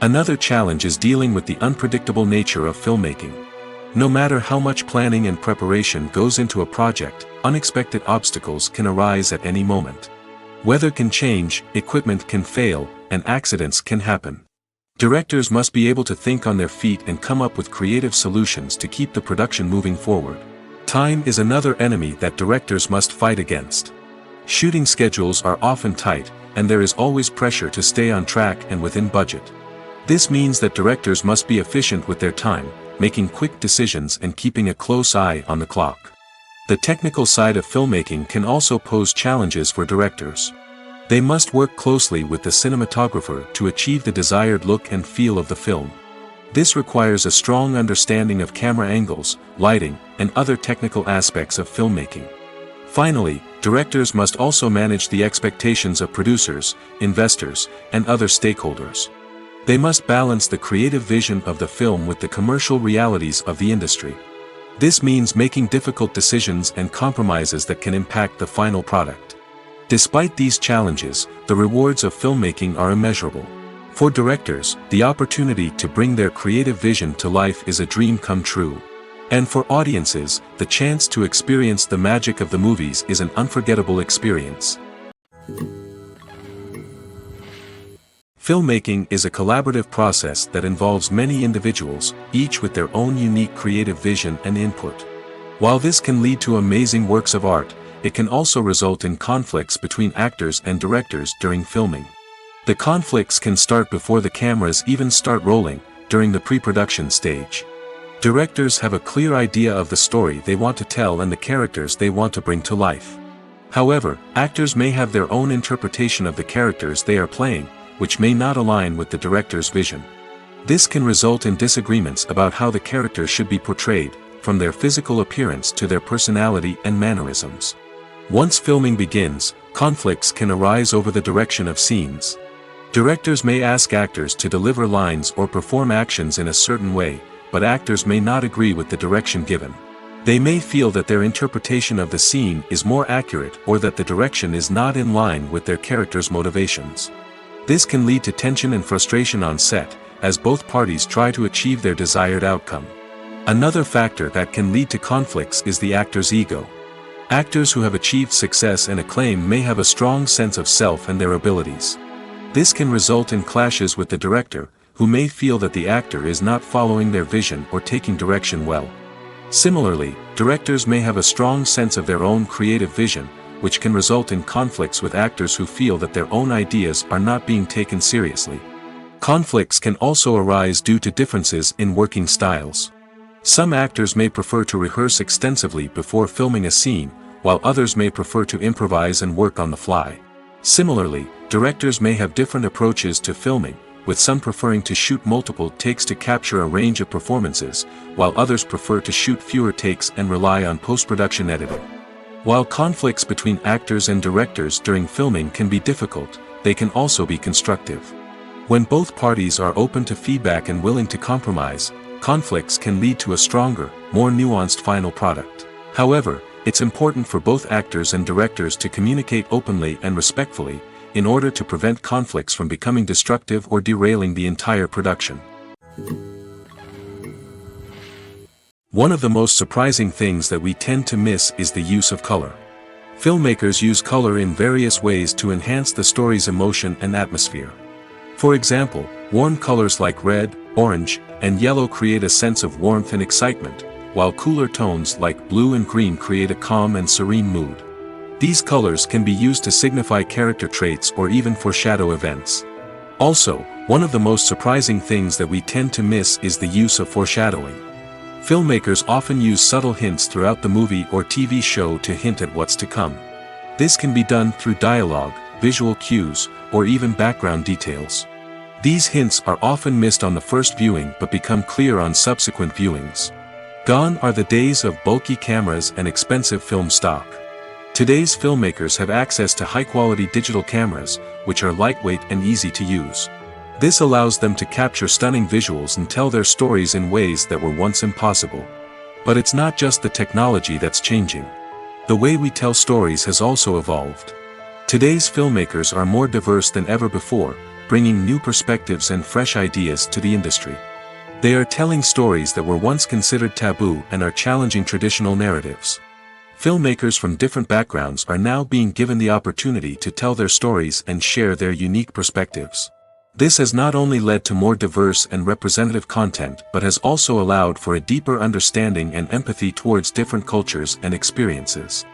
Another challenge is dealing with the unpredictable nature of filmmaking. No matter how much planning and preparation goes into a project, unexpected obstacles can arise at any moment. Weather can change, equipment can fail, and accidents can happen. Directors must be able to think on their feet and come up with creative solutions to keep the production moving forward. Time is another enemy that directors must fight against. Shooting schedules are often tight, and there is always pressure to stay on track and within budget. This means that directors must be efficient with their time, making quick decisions and keeping a close eye on the clock. The technical side of filmmaking can also pose challenges for directors. They must work closely with the cinematographer to achieve the desired look and feel of the film. This requires a strong understanding of camera angles, lighting, and other technical aspects of filmmaking. Finally, directors must also manage the expectations of producers, investors, and other stakeholders. They must balance the creative vision of the film with the commercial realities of the industry. This means making difficult decisions and compromises that can impact the final product. Despite these challenges, the rewards of filmmaking are immeasurable. For directors, the opportunity to bring their creative vision to life is a dream come true. And for audiences, the chance to experience the magic of the movies is an unforgettable experience. Filmmaking is a collaborative process that involves many individuals, each with their own unique creative vision and input. While this can lead to amazing works of art, it can also result in conflicts between actors and directors during filming. The conflicts can start before the cameras even start rolling, during the pre-production stage. Directors have a clear idea of the story they want to tell and the characters they want to bring to life. However, actors may have their own interpretation of the characters they are playing, which may not align with the director's vision. This can result in disagreements about how the characters should be portrayed, from their physical appearance to their personality and mannerisms. Once filming begins, conflicts can arise over the direction of scenes. Directors may ask actors to deliver lines or perform actions in a certain way, but actors may not agree with the direction given. They may feel that their interpretation of the scene is more accurate or that the direction is not in line with their character's motivations. This can lead to tension and frustration on set, as both parties try to achieve their desired outcome. Another factor that can lead to conflicts is the actor's ego. Actors who have achieved success and acclaim may have a strong sense of self and their abilities. This can result in clashes with the director, who may feel that the actor is not following their vision or taking direction well. Similarly, directors may have a strong sense of their own creative vision, which can result in conflicts with actors who feel that their own ideas are not being taken seriously. Conflicts can also arise due to differences in working styles. Some actors may prefer to rehearse extensively before filming a scene, while others may prefer to improvise and work on the fly. Similarly, directors may have different approaches to filming, with some preferring to shoot multiple takes to capture a range of performances, while others prefer to shoot fewer takes and rely on post-production editing. While conflicts between actors and directors during filming can be difficult, they can also be constructive. When both parties are open to feedback and willing to compromise, conflicts can lead to a stronger, more nuanced final product. However, it's important for both actors and directors to communicate openly and respectfully, in order to prevent conflicts from becoming destructive or derailing the entire production. One of the most surprising things that we tend to miss is the use of color. Filmmakers use color in various ways to enhance the story's emotion and atmosphere. For example, warm colors like red, orange, and yellow create a sense of warmth and excitement, while cooler tones like blue and green create a calm and serene mood. These colors can be used to signify character traits or even foreshadow events. Also, one of the most surprising things that we tend to miss is the use of foreshadowing. Filmmakers often use subtle hints throughout the movie or TV show to hint at what's to come. This can be done through dialogue, visual cues, or even background details. These hints are often missed on the first viewing but become clear on subsequent viewings. Gone are the days of bulky cameras and expensive film stock. Today's filmmakers have access to high-quality digital cameras, which are lightweight and easy to use. This allows them to capture stunning visuals and tell their stories in ways that were once impossible. But it's not just the technology that's changing. The way we tell stories has also evolved. Today's filmmakers are more diverse than ever before, bringing new perspectives and fresh ideas to the industry. They are telling stories that were once considered taboo and are challenging traditional narratives. Filmmakers from different backgrounds are now being given the opportunity to tell their stories and share their unique perspectives. This has not only led to more diverse and representative content but has also allowed for a deeper understanding and empathy towards different cultures and experiences.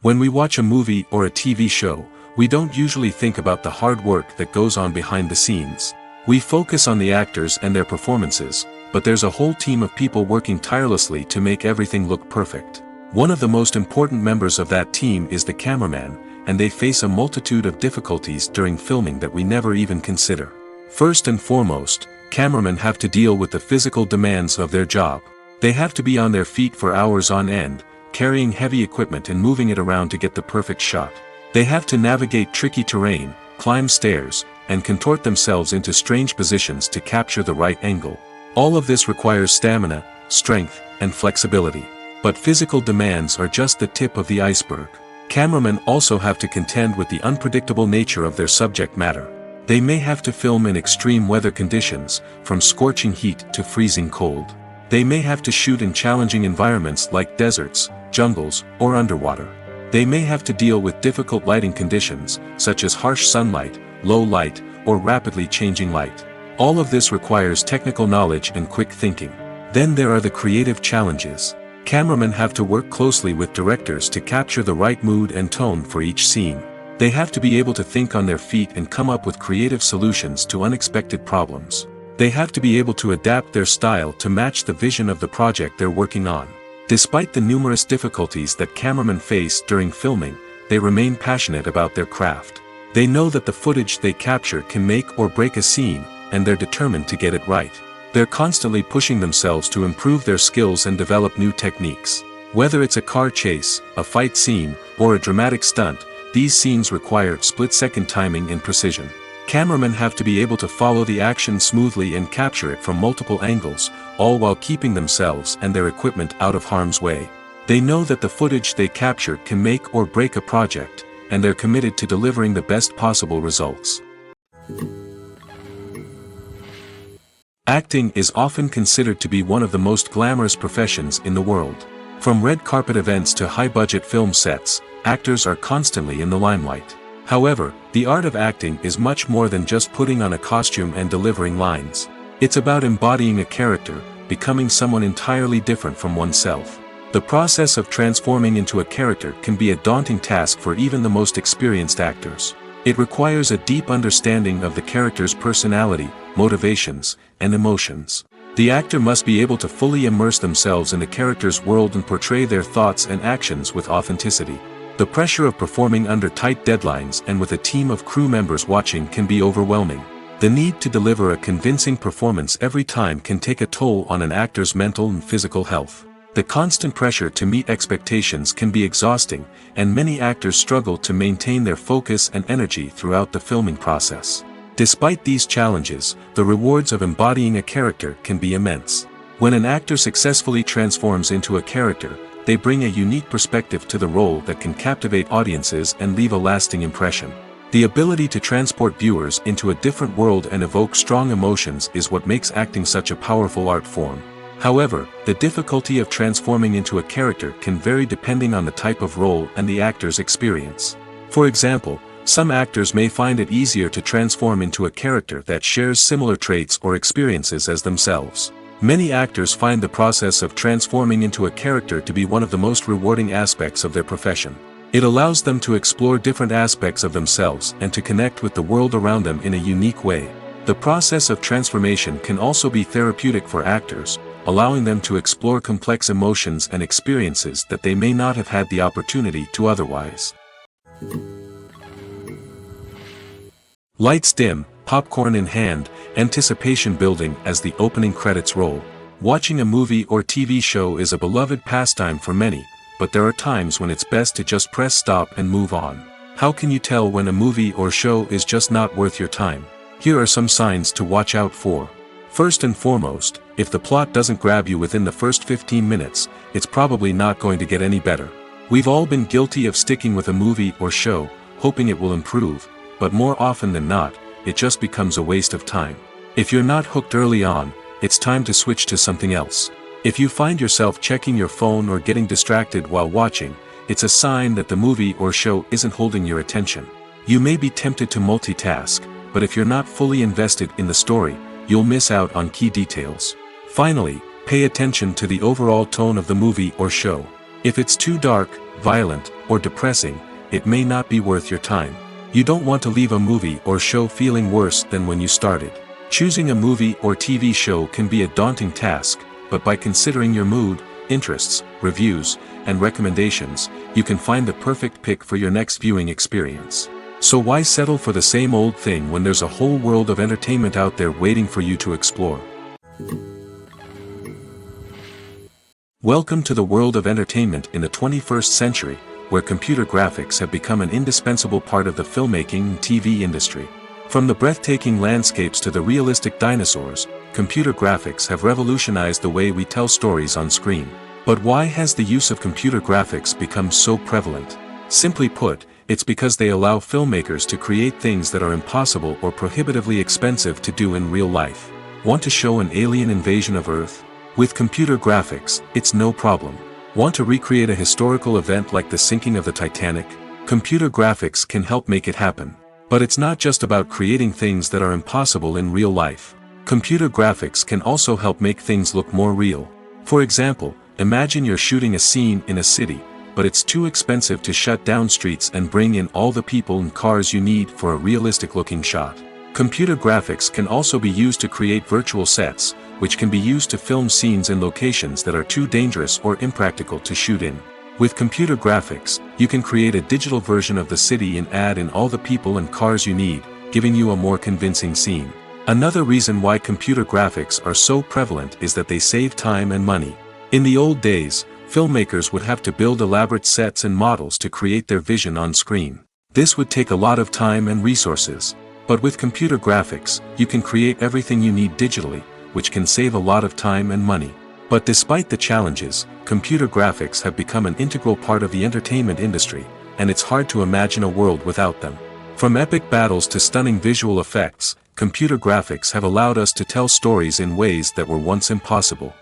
When we watch a movie or a TV show, we don't usually think about the hard work that goes on behind the scenes. We focus on the actors and their performances, but there's a whole team of people working tirelessly to make everything look perfect. One of the most important members of that team is the cameraman, and they face a multitude of difficulties during filming that we never even consider. First and foremost, cameramen have to deal with the physical demands of their job. They have to be on their feet for hours on end, carrying heavy equipment and moving it around to get the perfect shot. They have to navigate tricky terrain, climb stairs, and contort themselves into strange positions to capture the right angle. All of this requires stamina, strength, and flexibility. But physical demands are just the tip of the iceberg. Cameramen also have to contend with the unpredictable nature of their subject matter. They may have to film in extreme weather conditions, from scorching heat to freezing cold. They may have to shoot in challenging environments like deserts, jungles, or underwater. They may have to deal with difficult lighting conditions, such as harsh sunlight, low light, or rapidly changing light. All of this requires technical knowledge and quick thinking. Then there are the creative challenges. Cameramen have to work closely with directors to capture the right mood and tone for each scene. They have to be able to think on their feet and come up with creative solutions to unexpected problems. They have to be able to adapt their style to match the vision of the project they're working on. Despite the numerous difficulties that cameramen face during filming, they remain passionate about their craft. They know that the footage they capture can make or break a scene, and they're determined to get it right. They're constantly pushing themselves to improve their skills and develop new techniques. Whether it's a car chase, a fight scene, or a dramatic stunt, these scenes require split-second timing and precision. Cameramen have to be able to follow the action smoothly and capture it from multiple angles, all while keeping themselves and their equipment out of harm's way. They know that the footage they capture can make or break a project, and they're committed to delivering the best possible results. Acting is often considered to be one of the most glamorous professions in the world. From red carpet events to high-budget film sets, actors are constantly in the limelight. However, the art of acting is much more than just putting on a costume and delivering lines. It's about embodying a character, becoming someone entirely different from oneself. The process of transforming into a character can be a daunting task for even the most experienced actors. It requires a deep understanding of the character's personality, motivations, and emotions. The actor must be able to fully immerse themselves in the character's world and portray their thoughts and actions with authenticity. The pressure of performing under tight deadlines and with a team of crew members watching can be overwhelming. The need to deliver a convincing performance every time can take a toll on an actor's mental and physical health. The constant pressure to meet expectations can be exhausting, and many actors struggle to maintain their focus and energy throughout the filming process. Despite these challenges, the rewards of embodying a character can be immense. When an actor successfully transforms into a character, they bring a unique perspective to the role that can captivate audiences and leave a lasting impression. The ability to transport viewers into a different world and evoke strong emotions is what makes acting such a powerful art form. However, the difficulty of transforming into a character can vary depending on the type of role and the actor's experience. For example, Some actors may find it easier to transform into a character that shares similar traits or experiences as themselves. Many actors find the process of transforming into a character to be one of the most rewarding aspects of their profession. It allows them to explore different aspects of themselves and to connect with the world around them in a unique way. The process of transformation can also be therapeutic for actors, allowing them to explore complex emotions and experiences that they may not have had the opportunity to otherwise. Lights dim, popcorn in hand, anticipation building as the opening credits roll. Watching a movie or TV show is a beloved pastime for many, but there are times when it's best to just press stop and move on. How can you tell when a movie or show is just not worth your time? Here are some signs to watch out for. First and foremost, if the plot doesn't grab you within the first 15 minutes, it's probably not going to get any better. We've all been guilty of sticking with a movie or show, hoping it will improve, but more often than not, it just becomes a waste of time. If you're not hooked early on, it's time to switch to something else. If you find yourself checking your phone or getting distracted while watching, it's a sign that the movie or show isn't holding your attention. You may be tempted to multitask, but if you're not fully invested in the story, you'll miss out on key details. Finally, pay attention to the overall tone of the movie or show. If it's too dark, violent, or depressing, it may not be worth your time. You don't want to leave a movie or show feeling worse than when you started. Choosing a movie or TV show can be a daunting task, but by considering your mood, interests, reviews, and recommendations, you can find the perfect pick for your next viewing experience. So why settle for the same old thing when there's a whole world of entertainment out there waiting for you to explore? Welcome to the world of entertainment in the 21st century, where computer graphics have become an indispensable part of the filmmaking and TV industry. From the breathtaking landscapes to the realistic dinosaurs, computer graphics have revolutionized the way we tell stories on screen. But why has the use of computer graphics become so prevalent? Simply put, it's because they allow filmmakers to create things that are impossible or prohibitively expensive to do in real life. Want to show an alien invasion of Earth? With computer graphics, it's no problem. Want to recreate a historical event like the sinking of the Titanic? Computer graphics can help make it happen. But it's not just about creating things that are impossible in real life. Computer graphics can also help make things look more real. For example, imagine you're shooting a scene in a city, but it's too expensive to shut down streets and bring in all the people and cars you need for a realistic-looking shot. Computer graphics can also be used to create virtual sets, which can be used to film scenes in locations that are too dangerous or impractical to shoot in. With computer graphics, you can create a digital version of the city and add in all the people and cars you need, giving you a more convincing scene. Another reason why computer graphics are so prevalent is that they save time and money. In the old days, filmmakers would have to build elaborate sets and models to create their vision on screen. This would take a lot of time and resources. But with computer graphics, you can create everything you need digitally, which can save a lot of time and money. But despite the challenges, computer graphics have become an integral part of the entertainment industry, and it's hard to imagine a world without them. From epic battles to stunning visual effects, computer graphics have allowed us to tell stories in ways that were once impossible.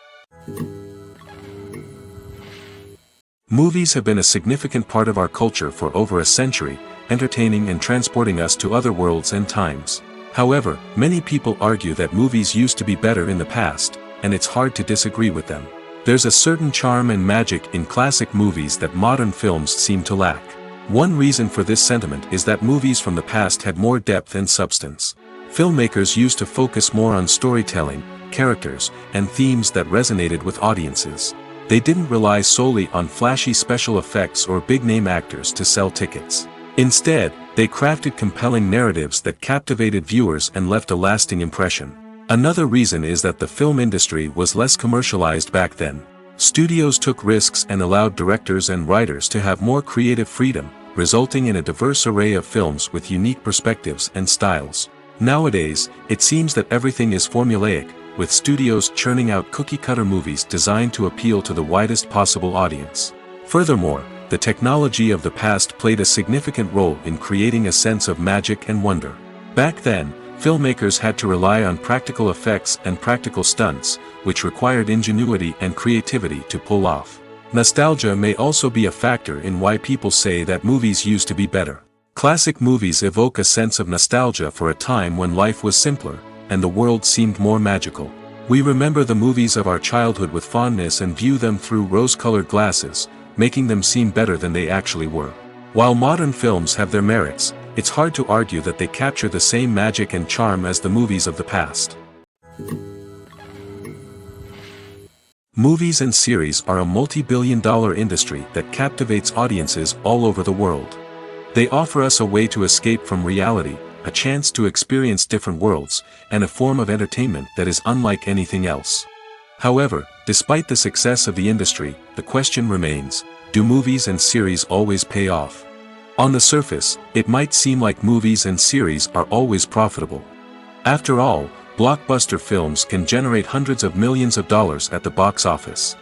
Movies have been a significant part of our culture for over a century, entertaining and transporting us to other worlds and times. However, many people argue that movies used to be better in the past, and it's hard to disagree with them. There's a certain charm and magic in classic movies that modern films seem to lack. One reason for this sentiment is that movies from the past had more depth and substance. Filmmakers used to focus more on storytelling, characters, and themes that resonated with audiences. They didn't rely solely on flashy special effects or big-name actors to sell tickets. Instead, they crafted compelling narratives that captivated viewers and left a lasting impression. Another reason is that the film industry was less commercialized back then. Studios took risks and allowed directors and writers to have more creative freedom, resulting in a diverse array of films with unique perspectives and styles. Nowadays, it seems that everything is formulaic, with studios churning out cookie-cutter movies designed to appeal to the widest possible audience. Furthermore, the technology of the past played a significant role in creating a sense of magic and wonder. Back then, filmmakers had to rely on practical effects and practical stunts, which required ingenuity and creativity to pull off. Nostalgia may also be a factor in why people say that movies used to be better. Classic movies evoke a sense of nostalgia for a time when life was simpler, and the world seemed more magical. We remember the movies of our childhood with fondness and view them through rose-colored glasses, making them seem better than they actually were. While modern films have their merits, it's hard to argue that they capture the same magic and charm as the movies of the past. Movies and series are a multi-billion-dollar industry that captivates audiences all over the world. They offer us a way to escape from reality, a chance to experience different worlds, and a form of entertainment that is unlike anything else. However, despite the success of the industry, the question remains, do movies and series always pay off? On the surface, it might seem like movies and series are always profitable. After all, blockbuster films can generate hundreds of millions of dollars at the box office.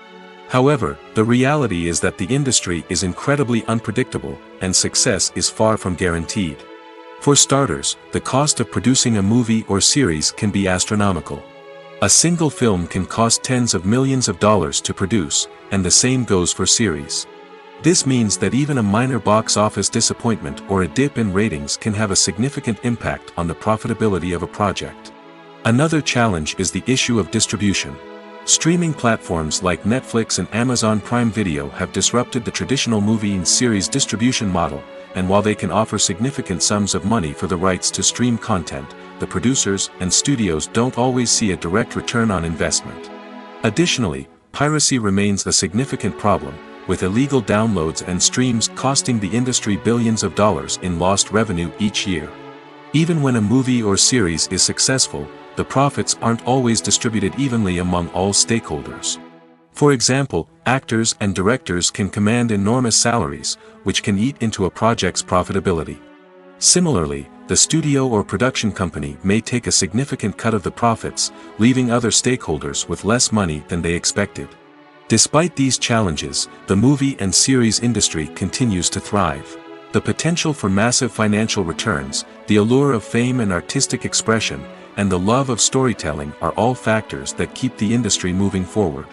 However, the reality is that the industry is incredibly unpredictable, and success is far from guaranteed. For starters, the cost of producing a movie or series can be astronomical. A single film can cost tens of millions of dollars to produce, and the same goes for series. This means that even a minor box office disappointment or a dip in ratings can have a significant impact on the profitability of a project. Another challenge is the issue of distribution. Streaming platforms like Netflix and Amazon Prime Video have disrupted the traditional movie and series distribution model, and while they can offer significant sums of money for the rights to stream content, the producers and studios don't always see a direct return on investment. Additionally, piracy remains a significant problem, with illegal downloads and streams costing the industry billions of dollars in lost revenue each year. Even when a movie or series is successful, the profits aren't always distributed evenly among all stakeholders. For example, actors and directors can command enormous salaries, which can eat into a project's profitability. Similarly, the studio or production company may take a significant cut of the profits, leaving other stakeholders with less money than they expected. Despite these challenges, the movie and series industry continues to thrive. The potential for massive financial returns, the allure of fame and artistic expression, and the love of storytelling are all factors that keep the industry moving forward.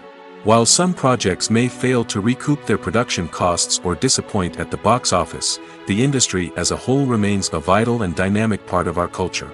While some projects may fail to recoup their production costs or disappoint at the box office, the industry as a whole remains a vital and dynamic part of our culture.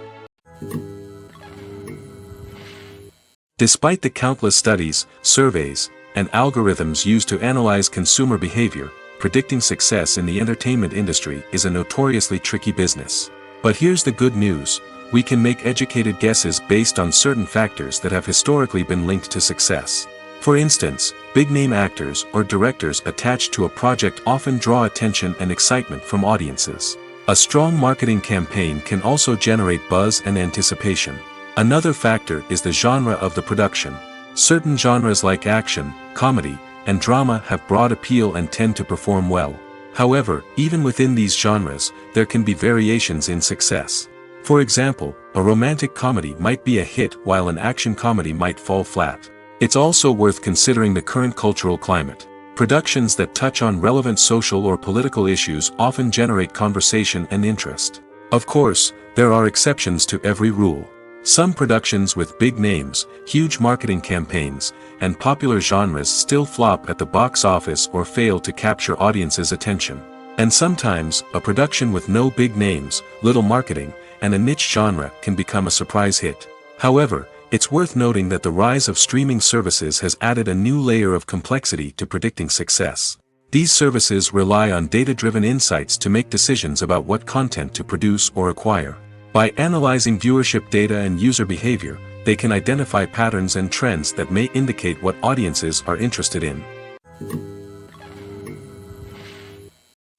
Despite the countless studies, surveys, and algorithms used to analyze consumer behavior, predicting success in the entertainment industry is a notoriously tricky business. But here's the good news. We can make educated guesses based on certain factors that have historically been linked to success. For instance, big-name actors or directors attached to a project often draw attention and excitement from audiences. A strong marketing campaign can also generate buzz and anticipation. Another factor is the genre of the production. Certain genres like action, comedy, and drama have broad appeal and tend to perform well. However, even within these genres, there can be variations in success. For example, a romantic comedy might be a hit while an action comedy might fall flat. It's also worth considering the current cultural climate. Productions that touch on relevant social or political issues often generate conversation and interest. Of course, there are exceptions to every rule. Some productions with big names, huge marketing campaigns, and popular genres still flop at the box office or fail to capture audiences' attention. And sometimes, a production with no big names, little marketing, and a niche genre can become a surprise hit. However, it's worth noting that the rise of streaming services has added a new layer of complexity to predicting success. These services rely on data-driven insights to make decisions about what content to produce or acquire. By analyzing viewership data and user behavior, they can identify patterns and trends that may indicate what audiences are interested in.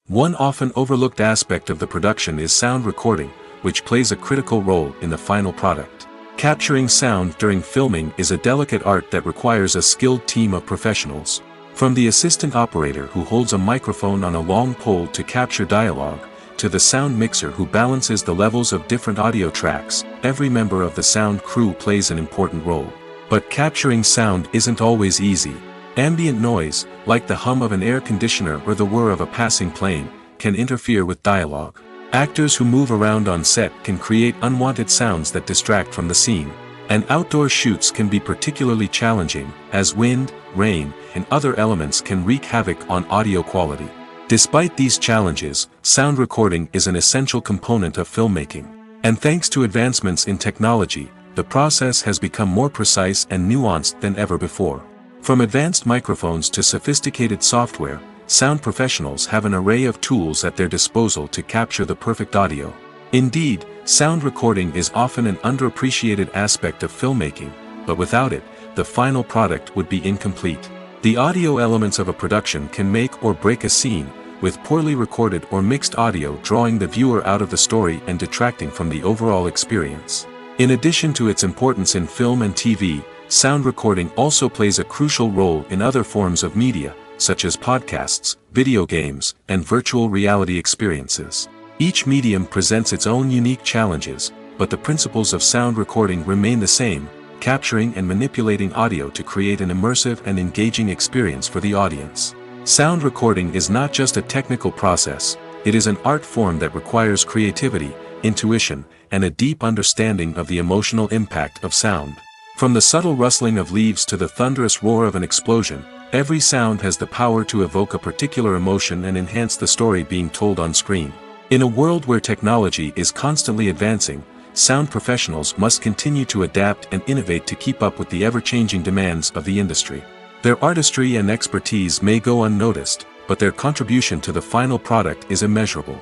One often overlooked aspect of the production is sound recording, which plays a critical role in the final product. Capturing sound during filming is a delicate art that requires a skilled team of professionals. From the assistant operator who holds a microphone on a long pole to capture dialogue, to the sound mixer who balances the levels of different audio tracks, every member of the sound crew plays an important role. But capturing sound isn't always easy. Ambient noise, like the hum of an air conditioner or the whir of a passing plane, can interfere with dialogue. Actors who move around on set can create unwanted sounds that distract from the scene. And outdoor shoots can be particularly challenging, as wind, rain, and other elements can wreak havoc on audio quality. Despite these challenges, sound recording is an essential component of filmmaking. And thanks to advancements in technology, the process has become more precise and nuanced than ever before. From advanced microphones to sophisticated software, sound professionals have an array of tools at their disposal to capture the perfect audio. Indeed, sound recording is often an underappreciated aspect of filmmaking, but without it, the final product would be incomplete. The audio elements of a production can make or break a scene, with poorly recorded or mixed audio drawing the viewer out of the story and detracting from the overall experience. In addition to its importance in film and TV, sound recording also plays a crucial role in other forms of media, such as podcasts, video games, and virtual reality experiences. Each medium presents its own unique challenges, but the principles of sound recording remain the same, capturing and manipulating audio to create an immersive and engaging experience for the audience. Sound recording is not just a technical process, it is an art form that requires creativity, intuition, and a deep understanding of the emotional impact of sound. From the subtle rustling of leaves to the thunderous roar of an explosion, every sound has the power to evoke a particular emotion and enhance the story being told on screen. In a world where technology is constantly advancing, sound professionals must continue to adapt and innovate to keep up with the ever-changing demands of the industry. Their artistry and expertise may go unnoticed, but their contribution to the final product is immeasurable.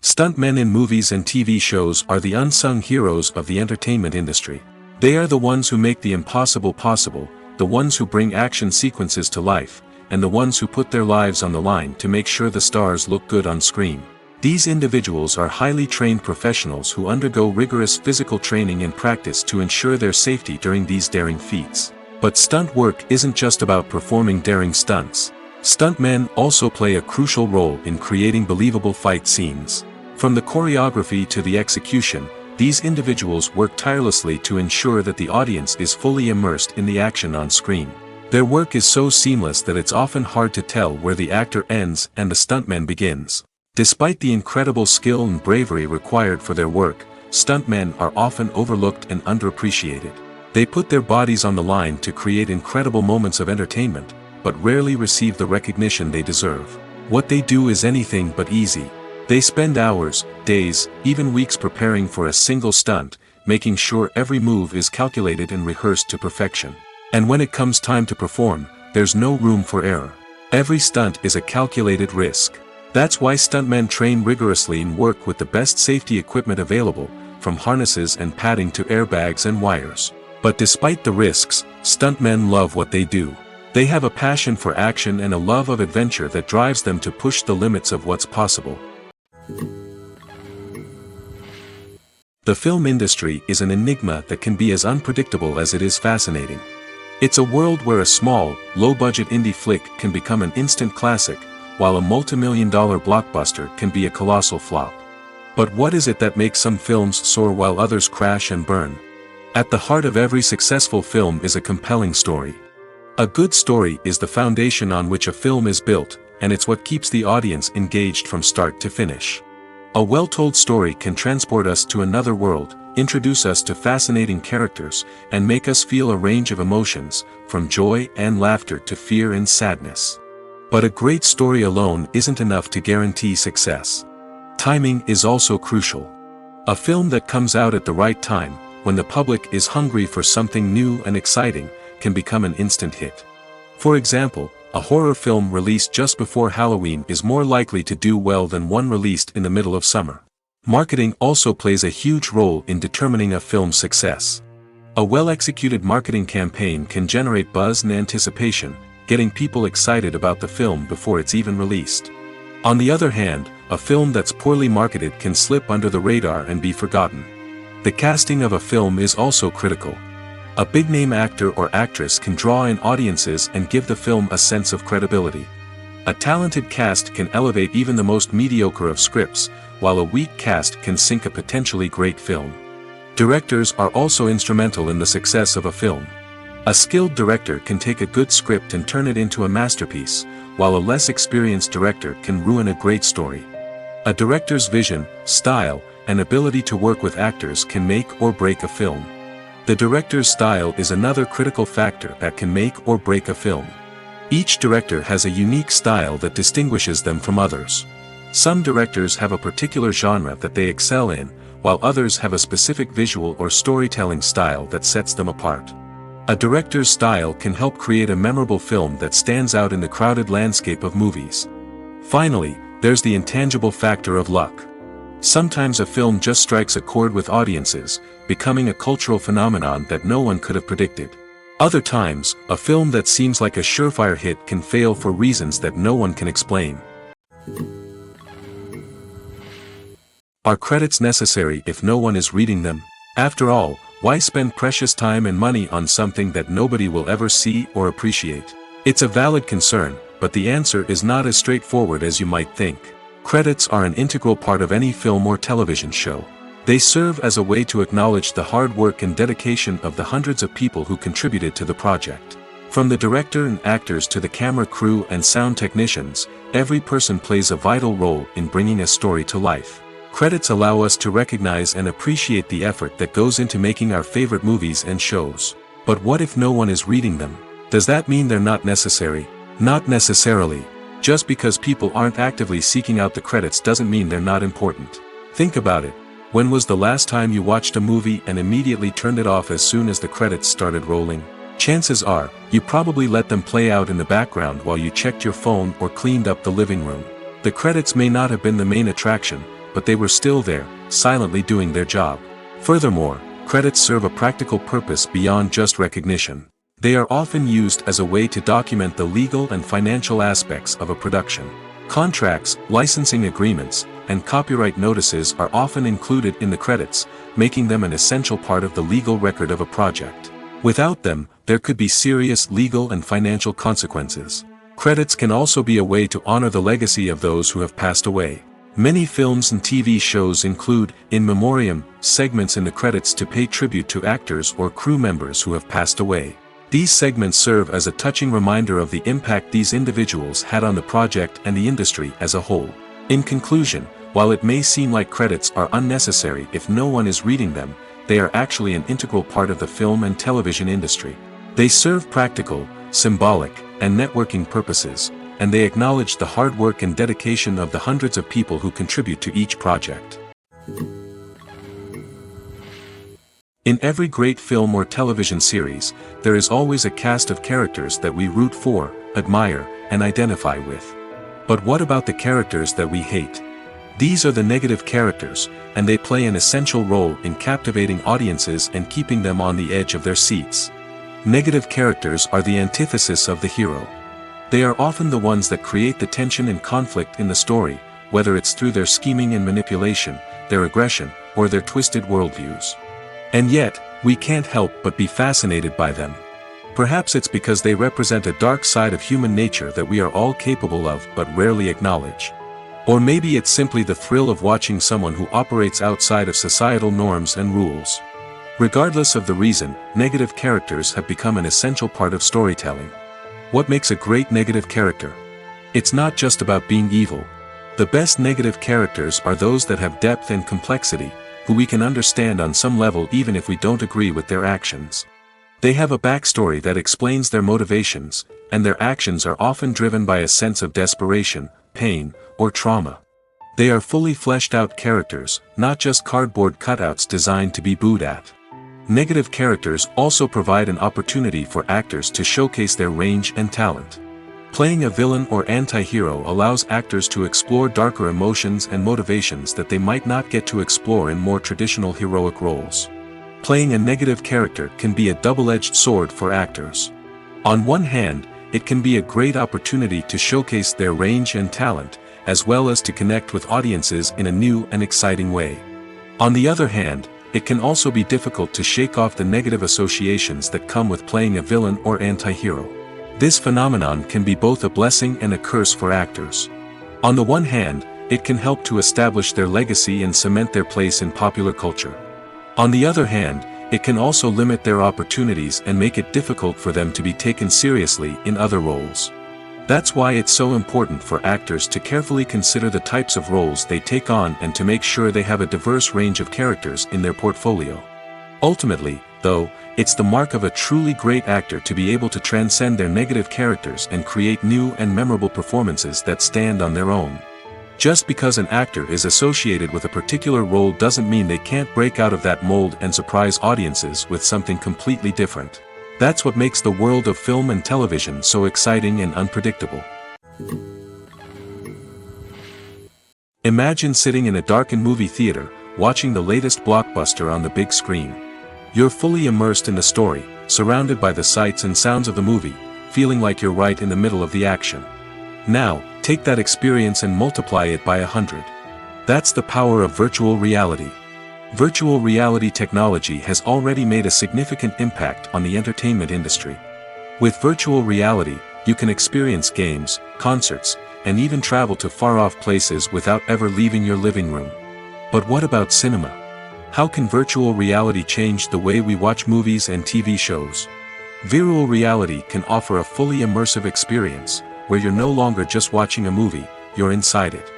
Stuntmen in movies and TV shows are the unsung heroes of the entertainment industry. They are the ones who make the impossible possible, the ones who bring action sequences to life, and the ones who put their lives on the line to make sure the stars look good on screen. These individuals are highly trained professionals who undergo rigorous physical training and practice to ensure their safety during these daring feats. But stunt work isn't just about performing daring stunts. Stuntmen also play a crucial role in creating believable fight scenes. From the choreography to the execution, these individuals work tirelessly to ensure that the audience is fully immersed in the action on screen. Their work is so seamless that it's often hard to tell where the actor ends and the stuntman begins. Despite the incredible skill and bravery required for their work, stuntmen are often overlooked and underappreciated. They put their bodies on the line to create incredible moments of entertainment, but rarely receive the recognition they deserve. What they do is anything but easy. They spend hours, days, even weeks preparing for a single stunt, making sure every move is calculated and rehearsed to perfection. And when it comes time to perform, there's no room for error. Every stunt is a calculated risk. That's why stuntmen train rigorously and work with the best safety equipment available, from harnesses and padding to airbags and wires. But despite the risks, stuntmen love what they do. They have a passion for action and a love of adventure that drives them to push the limits of what's possible. The film industry is an enigma that can be as unpredictable as it is fascinating. It's a world where a small, low-budget indie flick can become an instant classic, while a multi-million-dollar blockbuster can be a colossal flop. But what is it that makes some films soar while others crash and burn? At the heart of every successful film is a compelling story. A good story is the foundation on which a film is built, and it's what keeps the audience engaged from start to finish. A well-told story can transport us to another world, introduce us to fascinating characters, and make us feel a range of emotions, from joy and laughter to fear and sadness. But a great story alone isn't enough to guarantee success. Timing is also crucial. A film that comes out at the right time, when the public is hungry for something new and exciting, can become an instant hit. For example, a horror film released just before Halloween is more likely to do well than one released in the middle of summer. Marketing also plays a huge role in determining a film's success. A well-executed marketing campaign can generate buzz and anticipation, getting people excited about the film before it's even released. On the other hand, a film that's poorly marketed can slip under the radar and be forgotten. The casting of a film is also critical. A big-name actor or actress can draw in audiences and give the film a sense of credibility. A talented cast can elevate even the most mediocre of scripts, while a weak cast can sink a potentially great film. Directors are also instrumental in the success of a film. A skilled director can take a good script and turn it into a masterpiece, while a less experienced director can ruin a great story. A director's vision, style, and ability to work with actors can make or break a film. The director's style is another critical factor that can make or break a film. Each director has a unique style that distinguishes them from others. Some directors have a particular genre that they excel in, while others have a specific visual or storytelling style that sets them apart. A director's style can help create a memorable film that stands out in the crowded landscape of movies. Finally, there's the intangible factor of luck. Sometimes a film just strikes a chord with audiences, becoming a cultural phenomenon that no one could have predicted. Other times, a film that seems like a surefire hit can fail for reasons that no one can explain. Are credits necessary if no one is reading them? After all, why spend precious time and money on something that nobody will ever see or appreciate? It's a valid concern, but the answer is not as straightforward as you might think. Credits are an integral part of any film or television show. They serve as a way to acknowledge the hard work and dedication of the hundreds of people who contributed to the project. From the director and actors to the camera crew and sound technicians, every person plays a vital role in bringing a story to life. Credits allow us to recognize and appreciate the effort that goes into making our favorite movies and shows. But what if no one is reading them? Does that mean they're not necessary? Not necessarily. Just because people aren't actively seeking out the credits doesn't mean they're not important. Think about it. When was the last time you watched a movie and immediately turned it off as soon as the credits started rolling? Chances are, you probably let them play out in the background while you checked your phone or cleaned up the living room. The credits may not have been the main attraction, but they were still there, silently doing their job. Furthermore, credits serve a practical purpose beyond just recognition. They are often used as a way to document the legal and financial aspects of a production. Contracts, licensing agreements, and copyright notices are often included in the credits, making them an essential part of the legal record of a project. Without them, there could be serious legal and financial consequences. Credits can also be a way to honor the legacy of those who have passed away. Many films and TV shows include, in memoriam, segments in the credits to pay tribute to actors or crew members who have passed away. These segments serve as a touching reminder of the impact these individuals had on the project and the industry as a whole. In conclusion, while it may seem like credits are unnecessary if no one is reading them, they are actually an integral part of the film and television industry. They serve practical, symbolic, and networking purposes, and they acknowledge the hard work and dedication of the hundreds of people who contribute to each project. In every great film or television series, there is always a cast of characters that we root for, admire, and identify with. But what about the characters that we hate? These are the negative characters, and they play an essential role in captivating audiences and keeping them on the edge of their seats. Negative characters are the antithesis of the hero. They are often the ones that create the tension and conflict in the story, whether it's through their scheming and manipulation, their aggression, or their twisted worldviews. And yet, we can't help but be fascinated by them. Perhaps it's because they represent a dark side of human nature that we are all capable of but rarely acknowledge. Or maybe it's simply the thrill of watching someone who operates outside of societal norms and rules. Regardless of the reason, negative characters have become an essential part of storytelling. What makes a great negative character? It's not just about being evil. The best negative characters are those that have depth and complexity, who we can understand on some level even if we don't agree with their actions. They have a backstory that explains their motivations, and their actions are often driven by a sense of desperation, pain, or trauma. They are fully fleshed out characters, not just cardboard cutouts designed to be booed at. Negative characters also provide an opportunity for actors to showcase their range and talent. Playing a villain or anti-hero allows actors to explore darker emotions and motivations that they might not get to explore in more traditional heroic roles. Playing a negative character can be a double-edged sword for actors. On one hand, it can be a great opportunity to showcase their range and talent, as well as to connect with audiences in a new and exciting way. On the other hand, it can also be difficult to shake off the negative associations that come with playing a villain or anti-hero. This phenomenon can be both a blessing and a curse for actors. On the one hand, it can help to establish their legacy and cement their place in popular culture. On the other hand, it can also limit their opportunities and make it difficult for them to be taken seriously in other roles. That's why it's so important for actors to carefully consider the types of roles they take on and to make sure they have a diverse range of characters in their portfolio. Ultimately, though, It's the mark of a truly great actor to be able to transcend their negative characters and create new and memorable performances that stand on their own. Just because an actor is associated with a particular role doesn't mean they can't break out of that mold and surprise audiences with something completely different. That's what makes the world of film and television so exciting and unpredictable. Imagine sitting in a darkened movie theater, watching the latest blockbuster on the big screen. You're fully immersed in the story, surrounded by the sights and sounds of the movie, feeling like you're right in the middle of the action. Now, take that experience and multiply it by 100. That's the power of virtual reality. Virtual reality technology has already made a significant impact on the entertainment industry. With virtual reality, you can experience games, concerts, and even travel to far-off places without ever leaving your living room. But what about cinema? How can virtual reality change the way we watch movies and TV shows? Virtual reality can offer a fully immersive experience, where you're no longer just watching a movie, you're inside it.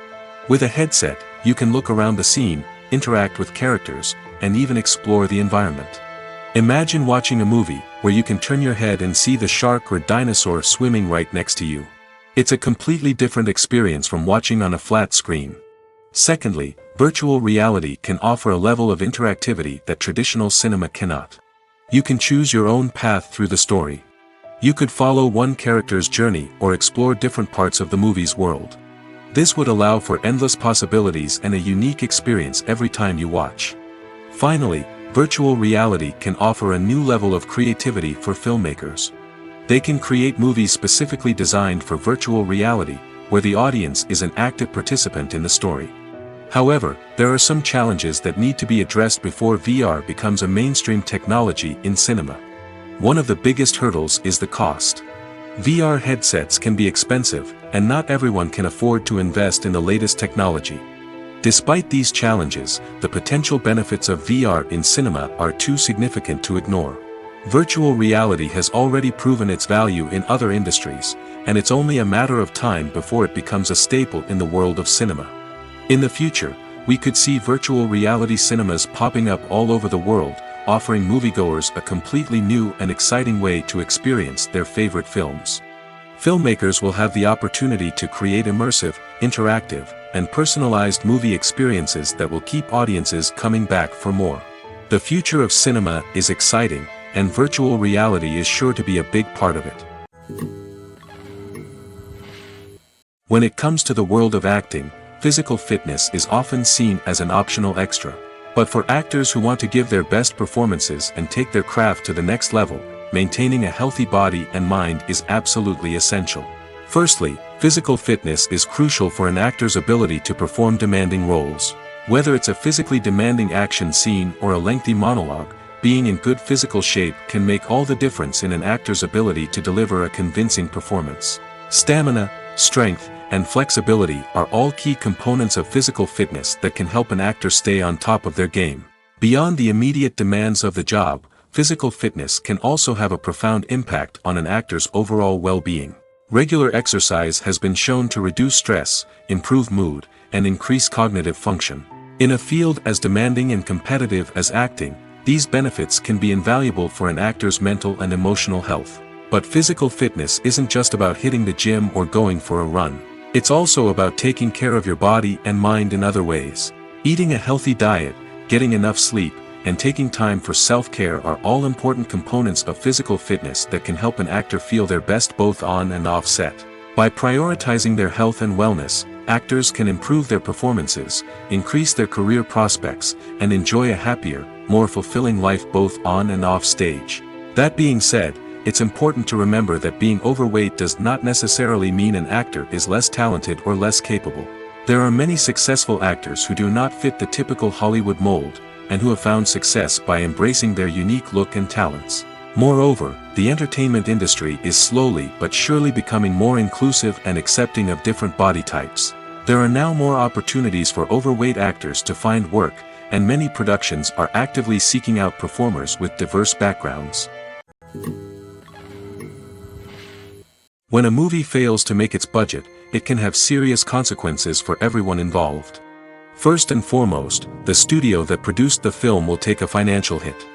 With a headset, you can look around the scene, interact with characters, and even explore the environment. Imagine watching a movie, where you can turn your head and see the shark or dinosaur swimming right next to you. It's a completely different experience from watching on a flat screen. Secondly, virtual reality can offer a level of interactivity that traditional cinema cannot. You can choose your own path through the story. You could follow one character's journey or explore different parts of the movie's world. This would allow for endless possibilities and a unique experience every time you watch. Finally, virtual reality can offer a new level of creativity for filmmakers. They can create movies specifically designed for virtual reality, where the audience is an active participant in the story. However, there are some challenges that need to be addressed before VR becomes a mainstream technology in cinema. One of the biggest hurdles is the cost. VR headsets can be expensive, and not everyone can afford to invest in the latest technology. Despite these challenges, the potential benefits of VR in cinema are too significant to ignore. Virtual reality has already proven its value in other industries, and it's only a matter of time before it becomes a staple in the world of cinema. In the future, we could see virtual reality cinemas popping up all over the world, offering moviegoers a completely new and exciting way to experience their favorite films. Filmmakers will have the opportunity to create immersive, interactive, and personalized movie experiences that will keep audiences coming back for more. The future of cinema is exciting, and virtual reality is sure to be a big part of it. When it comes to the world of acting, physical fitness is often seen as an optional extra. But for actors who want to give their best performances and take their craft to the next level, maintaining a healthy body and mind is absolutely essential. Firstly, physical fitness is crucial for an actor's ability to perform demanding roles. Whether it's a physically demanding action scene or a lengthy monologue, being in good physical shape can make all the difference in an actor's ability to deliver a convincing performance. Stamina, strength, and flexibility are all key components of physical fitness that can help an actor stay on top of their game. Beyond the immediate demands of the job, physical fitness can also have a profound impact on an actor's overall well-being. Regular exercise has been shown to reduce stress, improve mood, and increase cognitive function. In a field as demanding and competitive as acting, these benefits can be invaluable for an actor's mental and emotional health. But physical fitness isn't just about hitting the gym or going for a run. It's also about taking care of your body and mind in other ways. Eating a healthy diet, getting enough sleep, and taking time for self-care are all important components of physical fitness that can help an actor feel their best both on and off set. By prioritizing their health and wellness, actors can improve their performances, increase their career prospects, and enjoy a happier, more fulfilling life both on and off stage. That being said, it's important to remember that being overweight does not necessarily mean an actor is less talented or less capable. There are many successful actors who do not fit the typical Hollywood mold, and who have found success by embracing their unique look and talents. Moreover, the entertainment industry is slowly but surely becoming more inclusive and accepting of different body types. There are now more opportunities for overweight actors to find work, and many productions are actively seeking out performers with diverse backgrounds. When a movie fails to make its budget, it can have serious consequences for everyone involved. First and foremost, the studio that produced the film will take a financial hit.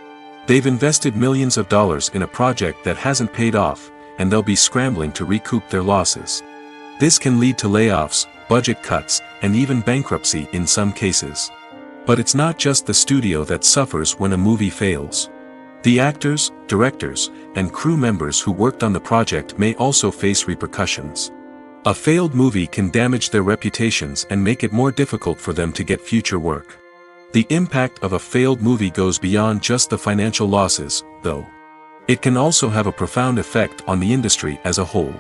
They've invested millions of dollars in a project that hasn't paid off, and they'll be scrambling to recoup their losses. This can lead to layoffs, budget cuts, and even bankruptcy in some cases. But it's not just the studio that suffers when a movie fails. The actors, directors, and crew members who worked on the project may also face repercussions. A failed movie can damage their reputations and make it more difficult for them to get future work. The impact of a failed movie goes beyond just the financial losses, though. It can also have a profound effect on the industry as a whole.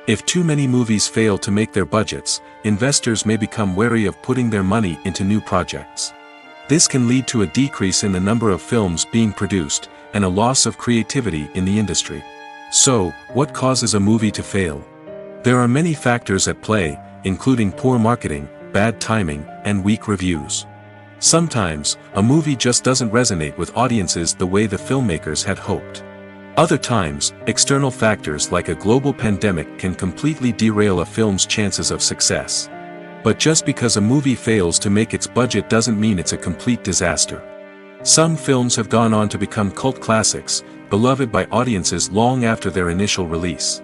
If too many movies fail to make their budgets, investors may become wary of putting their money into new projects. This can lead to a decrease in the number of films being produced, and a loss of creativity in the industry. So, what causes a movie to fail? There are many factors at play, including poor marketing, bad timing, and weak reviews. Sometimes, a movie just doesn't resonate with audiences the way the filmmakers had hoped. Other times, external factors like a global pandemic can completely derail a film's chances of success. But just because a movie fails to make its budget doesn't mean it's a complete disaster. Some films have gone on to become cult classics, beloved by audiences long after their initial release.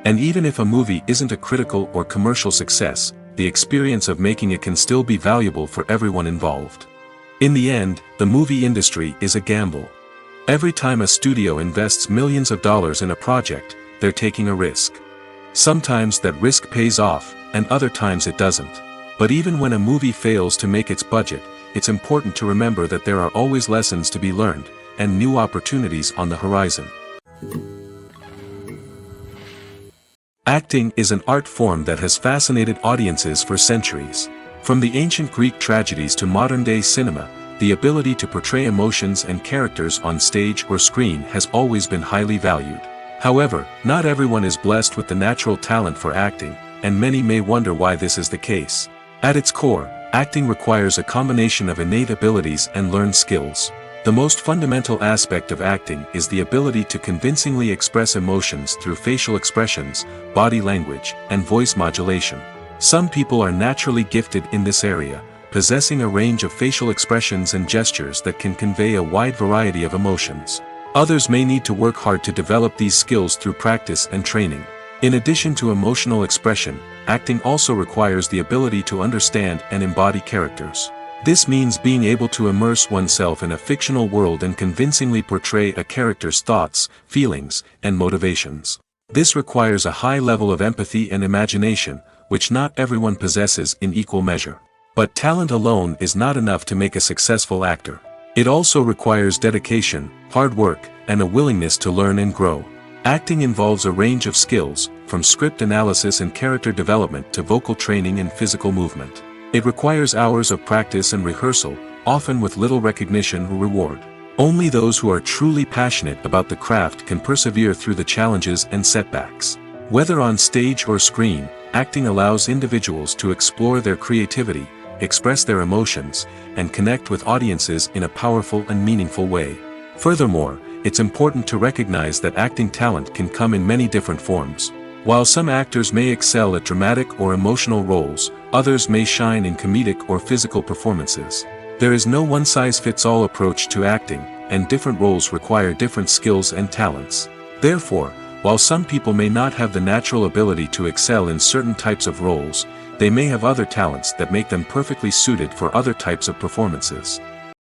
And even if a movie isn't a critical or commercial success, the experience of making it can still be valuable for everyone involved. In the end, the movie industry is a gamble. Every time a studio invests millions of dollars in a project, they're taking a risk. Sometimes that risk pays off, and other times it doesn't. But even when a movie fails to make its budget, it's important to remember that there are always lessons to be learned, and new opportunities on the horizon. Acting is an art form that has fascinated audiences for centuries. From the ancient Greek tragedies to modern-day cinema, the ability to portray emotions and characters on stage or screen has always been highly valued. However, not everyone is blessed with the natural talent for acting, and many may wonder why this is the case. At its core, acting requires a combination of innate abilities and learned skills. The most fundamental aspect of acting is the ability to convincingly express emotions through facial expressions, body language, and voice modulation. Some people are naturally gifted in this area, possessing a range of facial expressions and gestures that can convey a wide variety of emotions. Others may need to work hard to develop these skills through practice and training. In addition to emotional expression, acting also requires the ability to understand and embody characters. This means being able to immerse oneself in a fictional world and convincingly portray a character's thoughts, feelings, and motivations. This requires a high level of empathy and imagination, which not everyone possesses in equal measure. But talent alone is not enough to make a successful actor. It also requires dedication, hard work, and a willingness to learn and grow. Acting involves a range of skills, from script analysis and character development to vocal training and physical movement. It requires hours of practice and rehearsal, often with little recognition or reward. Only those who are truly passionate about the craft can persevere through the challenges and setbacks. Whether on stage or screen, acting allows individuals to explore their creativity, express their emotions, and connect with audiences in a powerful and meaningful way. Furthermore, it's important to recognize that acting talent can come in many different forms. While some actors may excel at dramatic or emotional roles, others may shine in comedic or physical performances. There is no one-size-fits-all approach to acting, and different roles require different skills and talents. Therefore, while some people may not have the natural ability to excel in certain types of roles, they may have other talents that make them perfectly suited for other types of performances.